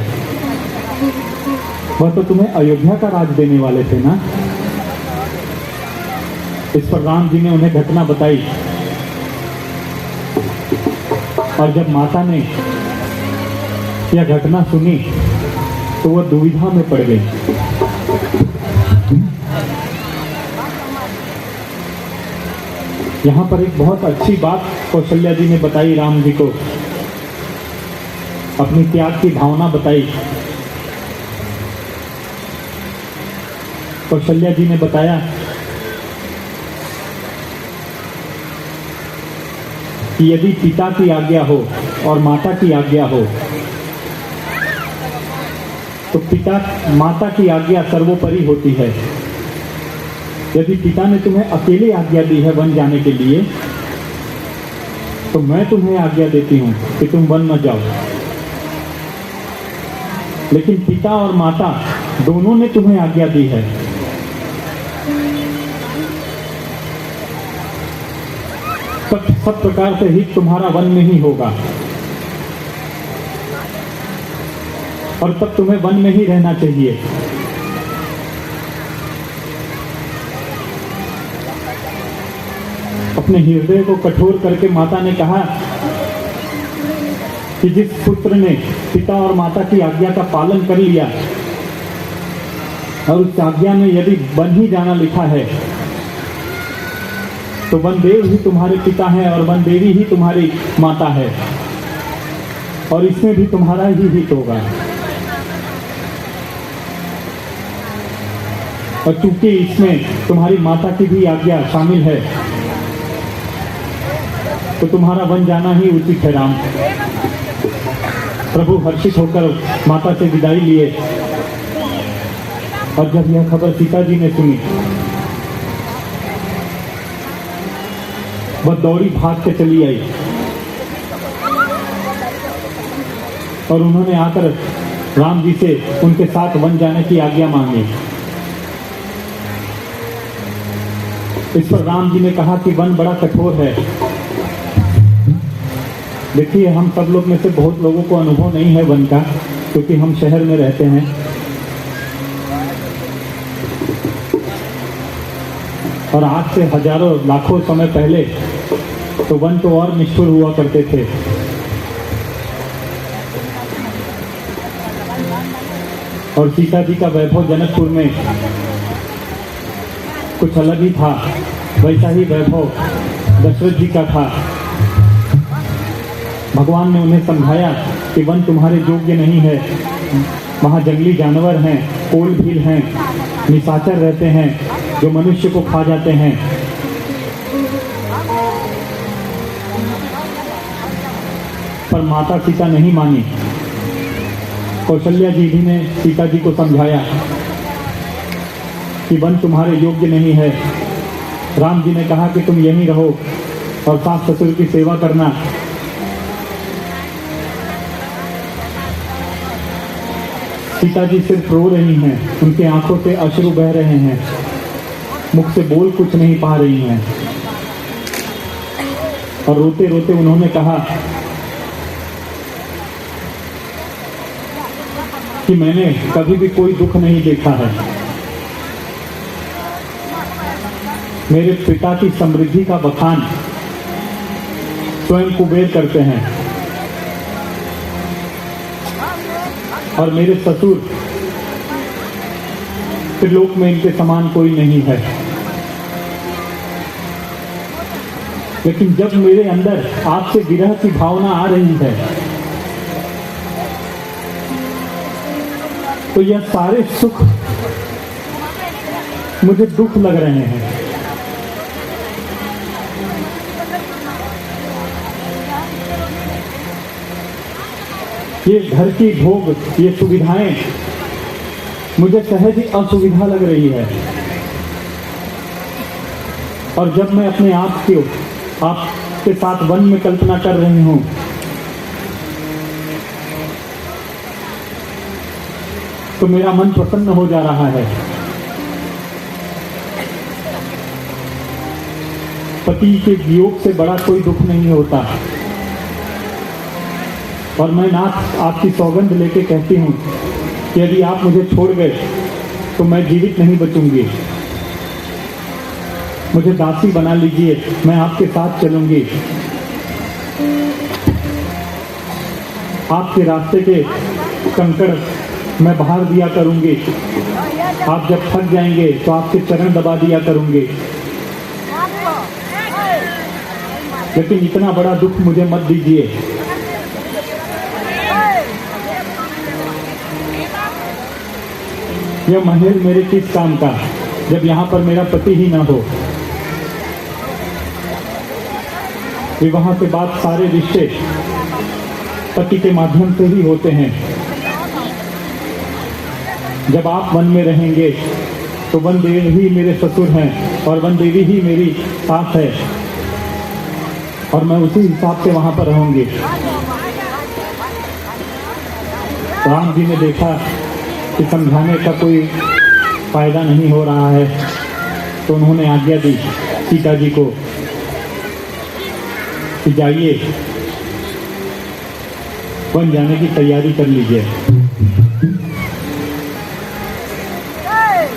वह तो तुम्हें अयोध्या का राज्य देने वाले थे ना। इस पर राम जी ने उन्हें घटना बताई, और जब माता ने यह घटना सुनी तो वह दुविधा में पड़ गई। यहाँ पर एक बहुत अच्छी बात कौशल्या जी ने बताई, राम जी को अपनी त्याग की भावना बताई। कौशल्या जी ने बताया कि यदि पिता की आज्ञा हो और माता की आज्ञा हो तो पिता माता की आज्ञा सर्वोपरि होती है। यदि पिता ने तुम्हें अकेले आज्ञा दी है वन जाने के लिए, तो मैं तुम्हें आज्ञा देती हूं कि तुम वन न जाओ। लेकिन पिता और माता दोनों ने तुम्हें आज्ञा दी है। तब सब प्रकार से हित तुम्हारा वन में ही होगा, और तब तुम्हें वन में ही रहना चाहिए। अपने हृदय को कठोर करके माता ने कहा कि जिस पुत्र ने पिता और माता की आज्ञा का पालन कर लिया और उस आज्ञा में यदि वन ही जाना लिखा है, तो वनदेव ही तुम्हारे पिता है और वन देवी ही तुम्हारी माता है, और इसमें भी तुम्हारा ही हित होगा। और चूंकि इसमें तुम्हारी माता की भी आज्ञा शामिल है, तो तुम्हारा वन जाना ही उचित है। राम प्रभु हर्षित होकर माता से विदाई लिए, और जब यह खबर सीता जी ने सुनी, वह दौड़ी भाग के चली आई और उन्होंने आकर राम जी से उनके साथ वन जाने की आज्ञा मांगी। इस पर राम जी ने कहा कि वन बड़ा कठोर है। देखिए, हम सब लोग में से बहुत लोगों को अनुभव नहीं है वन का, क्योंकि हम शहर में रहते हैं। और आज से हजारों लाखों समय पहले तो वन तो और निष्ठुर हुआ करते थे। और सीता जी का वैभव जनकपुर में कुछ अलग ही था, वैसा ही वैभव दशरथ जी का था। भगवान ने उन्हें समझाया कि वन तुम्हारे योग्य नहीं है, वहाँ जंगली जानवर हैं, कोल भील हैं, निशाचर रहते हैं जो मनुष्य को खा जाते हैं। पर माता सीता नहीं मानी। कौशल्या जी भी ने सीता जी को समझाया कि वन तुम्हारे योग्य नहीं है। राम जी ने कहा कि तुम यहीं रहो और सास ससुर की सेवा करना। सीता जी सिर्फ रो रही हैं, उनके आंखों से अश्रु बह रहे हैं, मुख से बोल कुछ नहीं पा रही हैं। और रोते रोते उन्होंने कहा कि मैंने कभी भी कोई दुख नहीं देखा है। मेरे पिता की समृद्धि का बखान स्वयं कुबेर करते हैं, और मेरे ससुर त्रिलोक में इनके समान कोई नहीं है। लेकिन जब मेरे अंदर आपसे विरह की भावना आ रही है, तो यह सारे सुख मुझे दुख लग रहे हैं। ये घर की भोग, ये सुविधाएं मुझे सहज ही असुविधा लग रही है। और जब मैं अपने आप आपके साथ वन में कल्पना कर रही हूं, तो मेरा मन प्रसन्न हो जा रहा है। पति के वियोग से बड़ा कोई दुख नहीं होता। और मैं नाथ आपकी सौगंध लेके कहती हूं कि यदि आप मुझे छोड़ गए तो मैं जीवित नहीं बचूंगी। मुझे दासी बना लीजिए, मैं आपके साथ चलूंगी। आपके रास्ते के कंकड़ मैं बाहर दिया करूंगी। आप जब थक जाएंगे तो आपके चरण दबा दिया करूंगी। लेकिन इतना बड़ा दुख मुझे मत दीजिए। यह महल मेरे किस काम का, जब यहाँ पर मेरा पति ही ना हो। विवाह के बाद सारे रिश्ते पति के माध्यम से ही होते हैं। जब आप वन में रहेंगे तो वन देवी ही मेरे ससुर हैं और वन देवी ही मेरी सास है, और मैं उसी हिसाब से वहां पर रहूंगी। राम जी ने देखा कि समझाने का कोई फायदा नहीं हो रहा है, तो उन्होंने आज्ञा दी सीता जी को कि जाइए वन जाने की तैयारी कर लीजिए।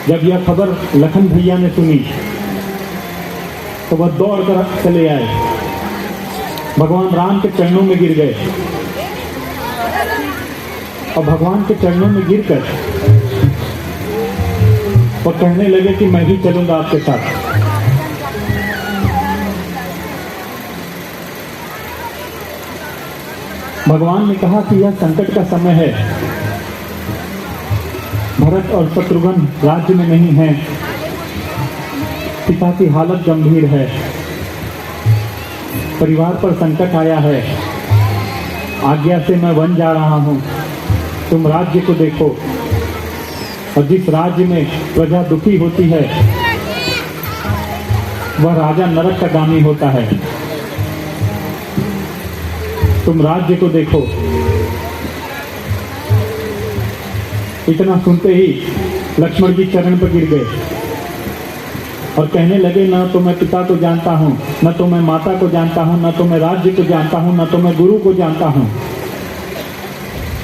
जब यह खबर लखन भैया ने सुनी तो वह दौड़ कर चले आए, भगवान राम के चरणों में गिर गए और भगवान के चरणों में गिरकर वो कहने लगे कि मैं भी चलूंगा आपके साथ। भगवान ने कहा कि यह संकट का समय है, भरत और शत्रुघ्न राज्य में नहीं है, पिता की हालत गंभीर है, परिवार पर संकट आया है, आज्ञा से मैं वन जा रहा हूं। तुम राज्य को देखो, और जिस राज्य में प्रजा दुखी होती है वह राजा नरक का गामी होता है। तुम राज्य को देखो। इतना सुनते ही लक्ष्मण जी चरण पर गिर गए और कहने लगे, न तो मैं पिता को जानता हूँ, न तो मैं माता को जानता हूँ, न तो मैं राज्य को जानता हूँ, न तो मैं गुरु को जानता हूँ।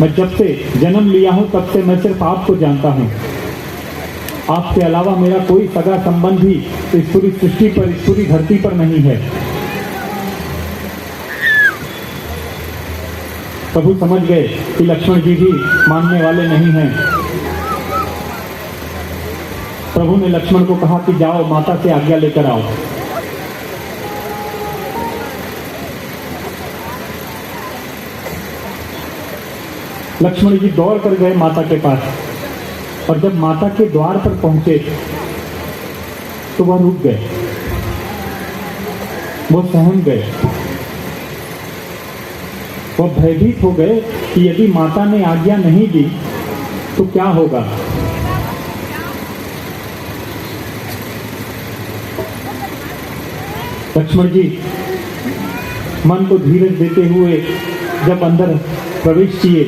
मैं जब से जन्म लिया हूँ तब से मैं सिर्फ आपको जानता हूँ। आपके अलावा मेरा कोई सगा संबंधी इस पूरी सृष्टि पर, इस पूरी धरती पर नहीं है। प्रभु समझ गए कि लक्ष्मण जी भी मानने वाले नहीं हैं। प्रभु ने लक्ष्मण को कहा कि जाओ माता से आज्ञा लेकर आओ। लक्ष्मण जी दौड़ कर गए माता के पास, और जब माता के द्वार पर पहुंचे तो वह रुक गए, वो सहम गए, वो भयभीत हो गए कि यदि माता ने आज्ञा नहीं दी तो क्या होगा। लक्ष्मण जी मन को धीरज देते हुए जब अंदर प्रवेश किए,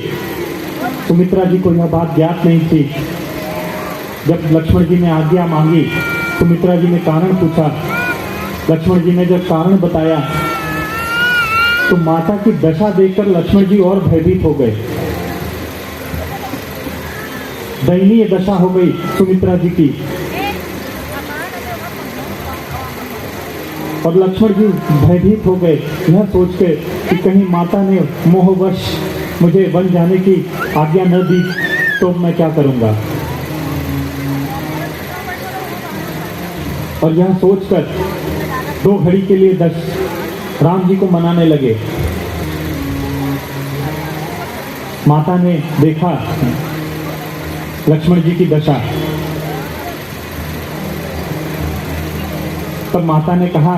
सुमित्रा जी को यह बात ज्ञात नहीं थी। जब लक्ष्मण जी ने आज्ञा मांगी, सुमित्रा जी ने कारण पूछा। लक्ष्मण जी ने जब कारण बताया तो माता की दशा देखकर लक्ष्मण जी और भयभीत हो गए। दयनीय दशा हो गई सुमित्रा जी की, और लक्ष्मण जी भयभीत हो गए यह सोच के कि कहीं माता ने मोहवश मुझे वन जाने की आज्ञा न दी तो मैं क्या करूंगा। और यह सोचकर 2 घड़ी के लिए राम जी को मनाने लगे। माता ने देखा लक्ष्मण जी की दशा, तब माता ने कहा,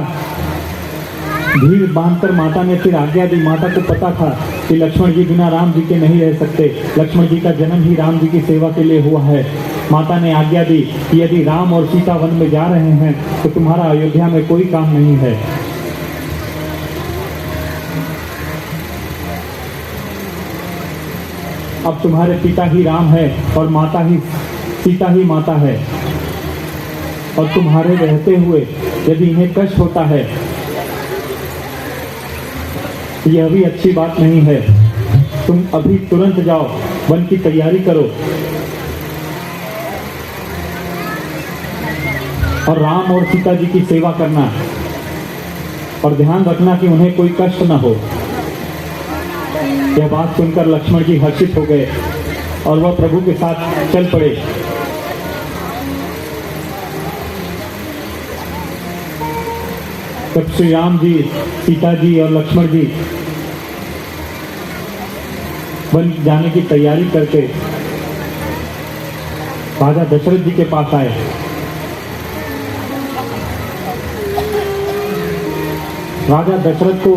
धीर बांधकर माता ने फिर आज्ञा दी। माता को पता था कि लक्ष्मण जी बिना राम जी के नहीं रह सकते, लक्ष्मण जी का जन्म ही राम जी की सेवा के लिए हुआ है। माता ने आज्ञा दी कि यदि राम और सीता वन में जा रहे हैं तो तुम्हारा अयोध्या में कोई काम नहीं है। अब तुम्हारे पिता ही राम है और माता ही सीता ही माता है, और तुम्हारे रहते हुए यदि इन्हें कष्ट होता है तो यह भी अच्छी बात नहीं है। तुम अभी तुरंत जाओ, वन की तैयारी करो और राम और सीता जी की सेवा करना, और ध्यान रखना कि उन्हें कोई कष्ट न हो। यह बात सुनकर लक्ष्मण जी हर्षित हो गए और वह प्रभु के साथ चल पड़े। तब श्री राम जी, सीता जी और लक्ष्मण जी वन जाने की तैयारी करके राजा दशरथ जी के पास आए। राजा दशरथ को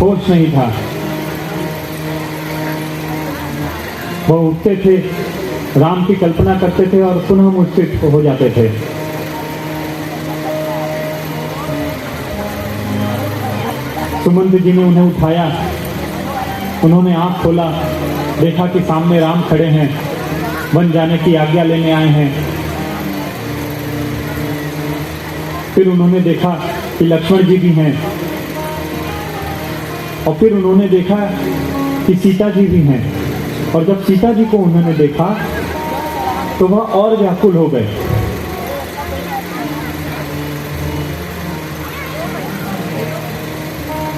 होश नहीं था। वह उठते थे, राम की कल्पना करते थे और पुनः मूर्छित हो जाते थे। सुमंत जी ने उन्हें उठाया, उन्होंने आंख खोला, देखा कि सामने राम खड़े हैं, वन जाने की आज्ञा लेने आए हैं। फिर उन्होंने देखा कि लक्ष्मण जी भी हैं, और फिर उन्होंने देखा कि सीता जी भी हैं, और जब सीता जी को उन्होंने देखा तो वह और व्याकुल हो गए।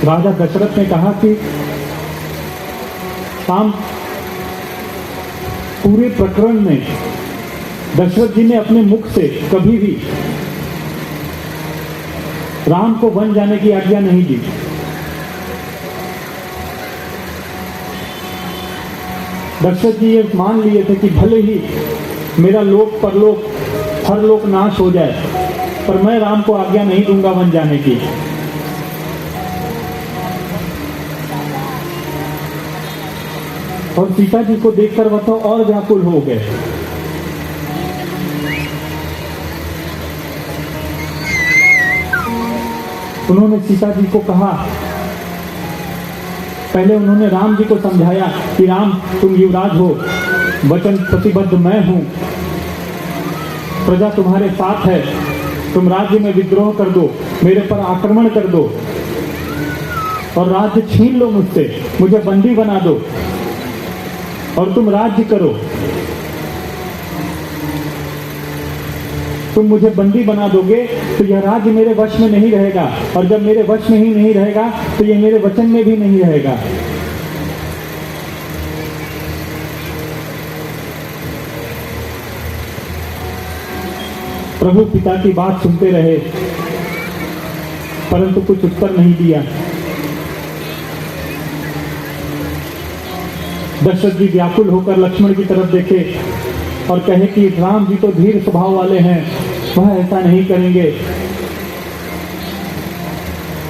राजा दशरथ ने कहा कि शाम पूरे प्रकरण में दशरथ जी ने अपने मुख से कभी भी राम को वन जाने की आज्ञा नहीं दी। दशरथ जी ये मान लिए थे कि भले ही मेरा लोक परलोक हर लोक नाश हो जाए, पर मैं राम को आज्ञा नहीं दूंगा वन जाने की। और सीता जी को देखकर वह तो और व्याकुल हो गए। उन्होंने सीता जी को कहा, पहले उन्होंने राम जी को समझाया कि राम तुम युवराज हो, वचन प्रतिबद्ध मैं हूं, प्रजा तुम्हारे साथ है, तुम राज्य में विद्रोह कर दो, मेरे पर आक्रमण कर दो और राज्य छीन लो मुझसे, मुझे बंदी बना दो और तुम राज्य करो। तुम मुझे बंदी बना दोगे तो यह राज्य मेरे वश में नहीं रहेगा, और जब मेरे वश में ही नहीं रहेगा तो यह मेरे वचन में भी नहीं रहेगा। प्रभु पिता की बात सुनते रहे, परंतु कुछ उत्तर नहीं दिया। दशरथ जी व्याकुल होकर लक्ष्मण की तरफ देखे और कहे कि राम जी तो धीर स्वभाव वाले हैं, वह ऐसा नहीं करेंगे,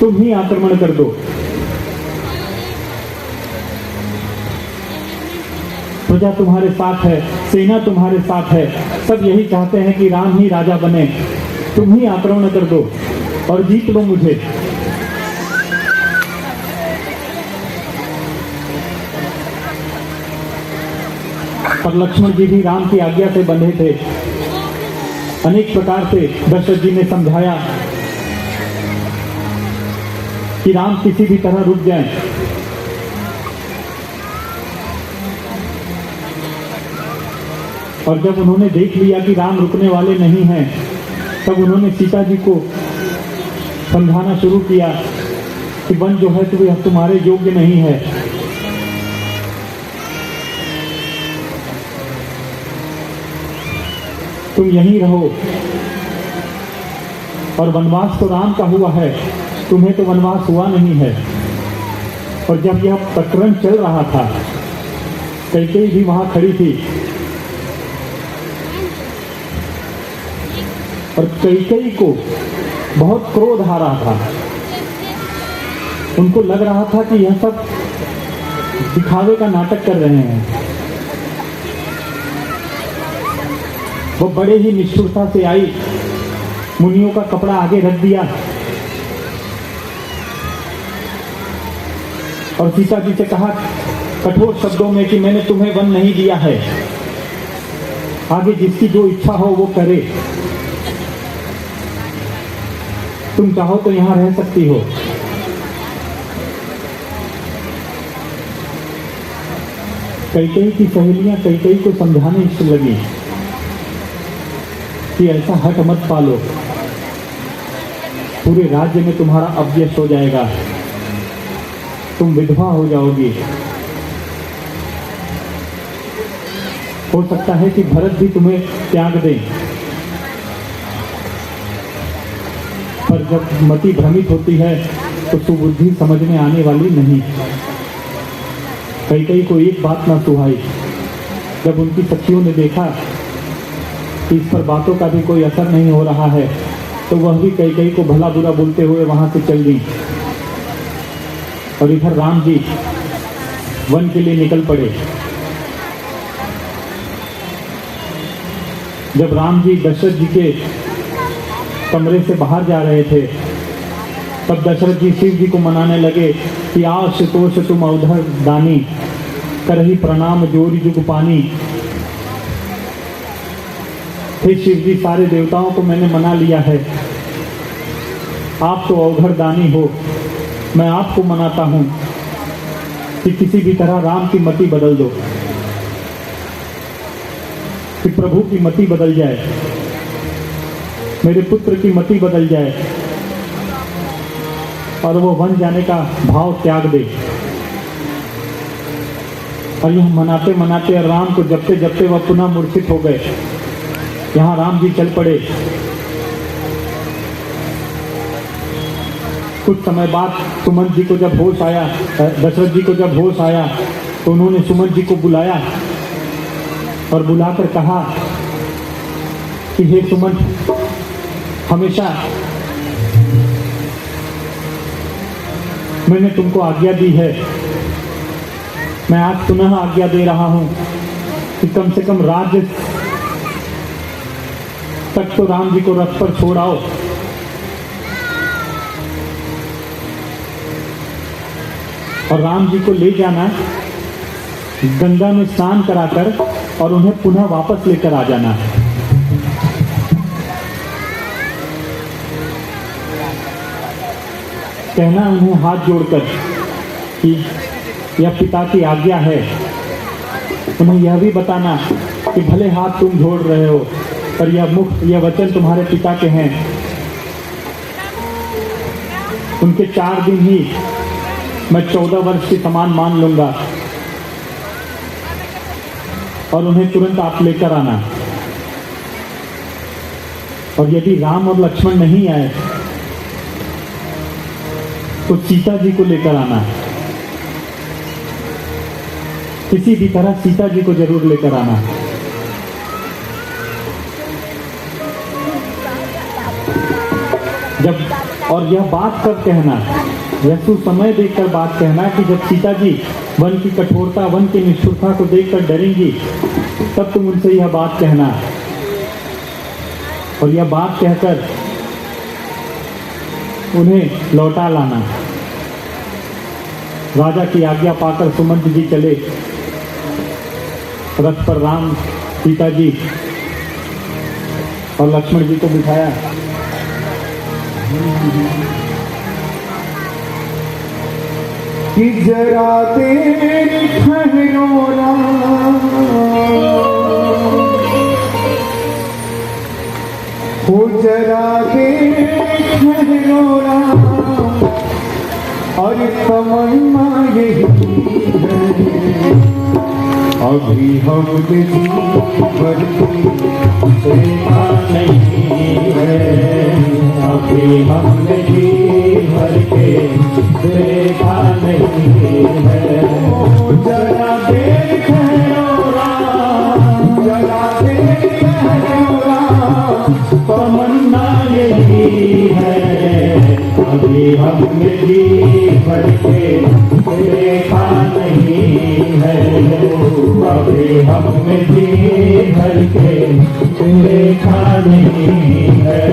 तुम ही आक्रमण कर दो। प्रजा तुम्हारे साथ है, सेना तुम्हारे साथ है, सब यही चाहते हैं कि राम ही राजा बने, तुम ही आक्रमण कर दो और जीत लो मुझे। पर लक्ष्मण जी भी राम की आज्ञा से बंधे थे। अनेक प्रकार से दशरथ जी ने समझाया कि राम किसी भी तरह रुक जाएं। और जब उन्होंने देख लिया कि राम रुकने वाले नहीं हैं, तब उन्होंने सीता जी को समझाना शुरू किया कि वन जो है तो यह तुम्हारे योग्य नहीं है। तुम यहीं रहो, और वनवास तो राम का हुआ है, तुम्हें तो वनवास हुआ नहीं है। और जब यह प्रकरण चल रहा था, कैकेयी भी वहां खड़ी थी, और कैकेयी को बहुत क्रोध आ रहा था। उनको लग रहा था कि यह सब दिखावे का नाटक कर रहे हैं। वो बड़े ही निष्ठुरता से आई, मुनियों का कपड़ा आगे रख दिया और सीता जी से कहा कठोर शब्दों में कि मैंने तुम्हें वन नहीं दिया है, आगे जिसकी जो इच्छा हो वो करे, तुम चाहो तो यहां रह सकती हो। कैकेयी की सहेलियां कैकेयी को समझाने लगी कि ऐसा हट मत पालो, पूरे राज्य में तुम्हारा अपयश हो जाएगा, तुम विधवा हो जाओगी। हो सकता है कि भरत भी तुम्हें त्याग दे। पर जब मति भ्रमित होती है तो सुबुद्धि समझ में आने वाली नहीं। कैकेयी को एक बात ना सुहाई। जब उनकी सखियों ने देखा कि इस पर बातों का भी कोई असर नहीं हो रहा है, तो वह भी कैकेयी को भला बुरा बोलते हुए वहां से चल गई। और इधर राम जी वन के लिए निकल पड़े। जब राम जी दशरथ जी के कमरे से बाहर जा रहे थे, तब दशरथ जी शिव जी को मनाने लगे कि आओ सुतोष तुम अवधर दानी, करही प्रणाम जोरी जुग पानी। हे शिव जी, सारे देवताओं को मैंने मना लिया है, आप तो अवघर दानी हो, मैं आपको मनाता हूं कि किसी भी तरह राम की मति बदल दो, कि प्रभु की मति बदल जाए, मेरे पुत्र की मति बदल जाए और वो वन जाने का भाव त्याग दे। और यह मनाते मनाते और राम को जपते जपते वह पुनः मूर्छित हो गए। यहाँ राम जी चल पड़े। कुछ समय बाद सुमंत जी को जब होश आया, दशरथ जी को जब होश आया, तो उन्होंने सुमंत जी को बुलाया और बुलाकर कहा कि हे सुमंत, हमेशा मैंने तुमको आज्ञा दी है, मैं आज पुनः आज्ञा दे रहा हूं कि कम से कम राज्य तक तो राम जी को रथ पर छोड़ाओ। और राम जी को ले जाना, गंगा में स्नान कराकर और उन्हें पुनः वापस लेकर आ जाना। कहना उन्हें हाथ जोड़कर कि यह पिता की आज्ञा है। उन्हें यह भी बताना कि भले हाथ तुम जोड़ रहे हो, पर यह वचन तुम्हारे पिता के हैं। उनके 4 दिन ही मैं 14 वर्ष के समान मान लूंगा और उन्हें तुरंत आप लेकर आना। और यदि राम और लक्ष्मण नहीं आए तो सीता जी को लेकर आना। किसी भी तरह सीता जी को जरूर लेकर आना। जब और यह बात कब कहना, यह समय देखकर बात कहना कि जब सीता जी वन की कठोरता, वन की निष्ठुरता को देखकर डरेंगी, तब तुम उनसे यह बात कहना। और यह बात कहकर उन्हें लौटा लाना। राजा की आज्ञा पाकर सुमंत जी चले। रथ पर राम, सीता जी और लक्ष्मण जी को बिठाया। कि जरा देर ठहरो राम, हो जरा देर ठहरो राम, और तमन्ना यही है, अभी हम जीवन की सेवा नहीं है, अभी हमने जीवन के देखा नहीं है। जरा देर ठहरो राम, जरा देर ठहरो राम, तमन्ना यही है, अभी हमने जीवन के देखा नहीं है, अभी हमने जीवन के देखा नहीं है।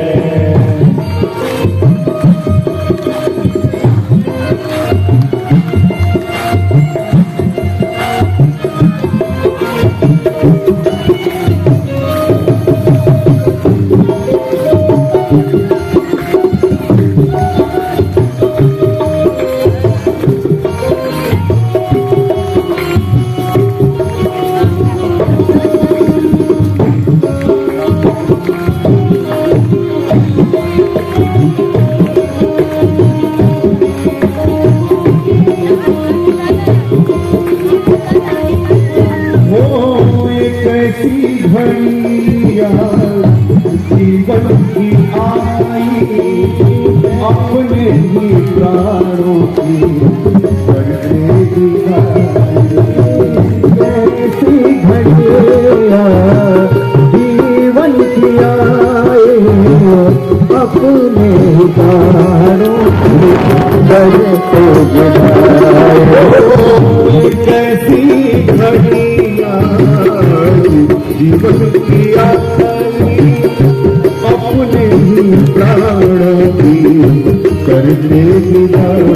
कैसी घड़िया जीवन की आई, अपने ही प्राणों की करने दिखाई। कैसी घड़िया जीवन की आई, अपने ही प्राणों की करते दिखाई। कैसी घड़िया जीवन की आई, अपने ही प्राणों की करने दिखाई।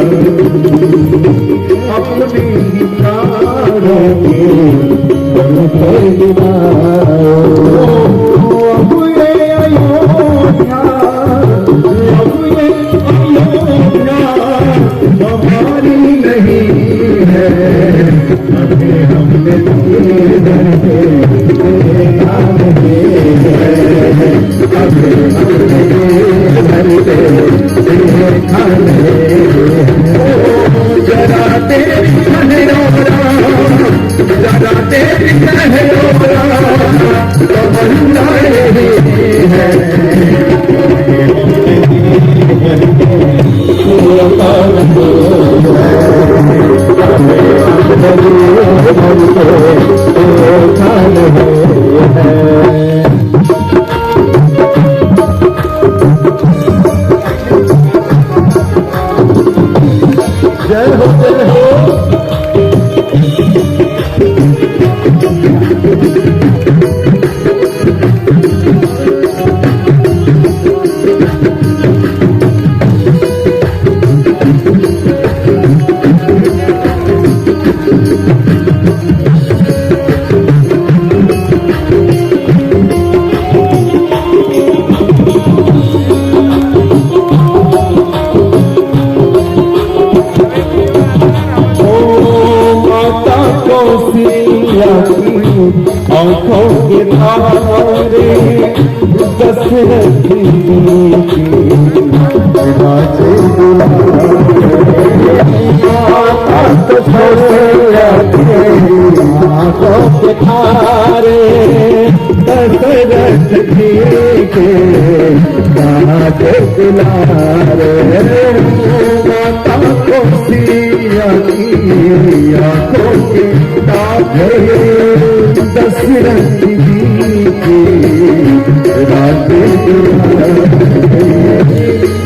अपने ही प्राणों की करने दिखाई। अब ये अयोध्या, अब ये अयोध्या हमारी नहीं है, अभी हमने देखा नहीं है, अभी हमने देखा नहीं है। जरा देख जरा देख तमन्ना नहीं है, जय हो जय हो। आंखों के तारे दशरथ जी राजे आंखों के तारे दशरथ जी के राजे दुलारे। माता को सिया की आंखों के तारे दशरथ जी के राजे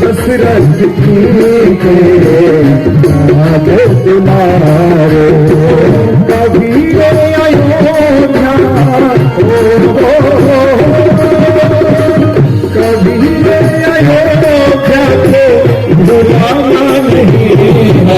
दशरथ जी के राजे दुलारे। कभी अयोध्या कभी अयोध्या को भुलाना नहीं है।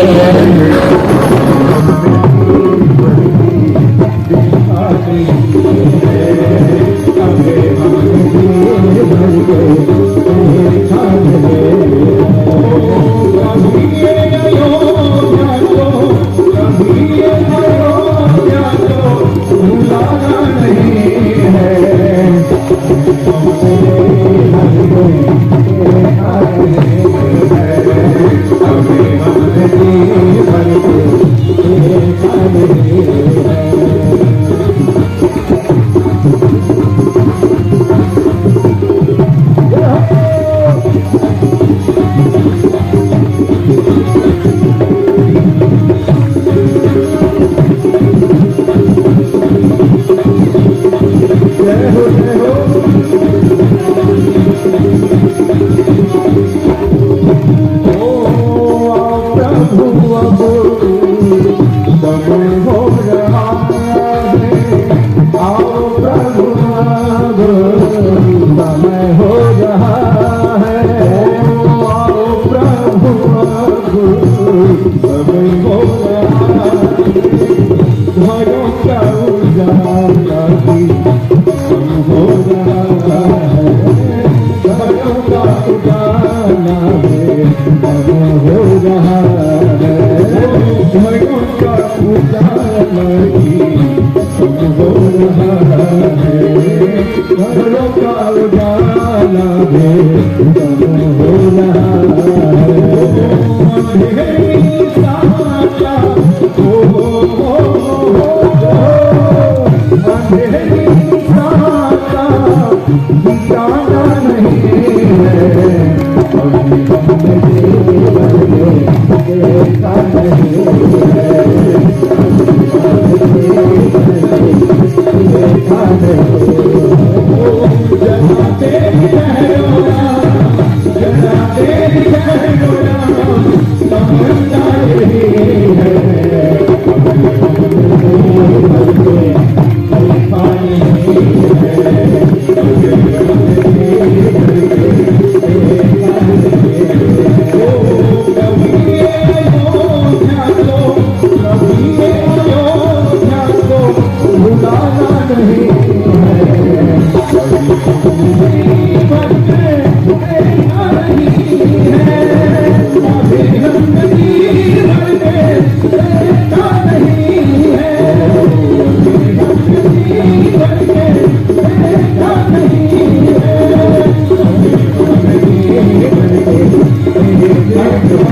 अंधेरी ये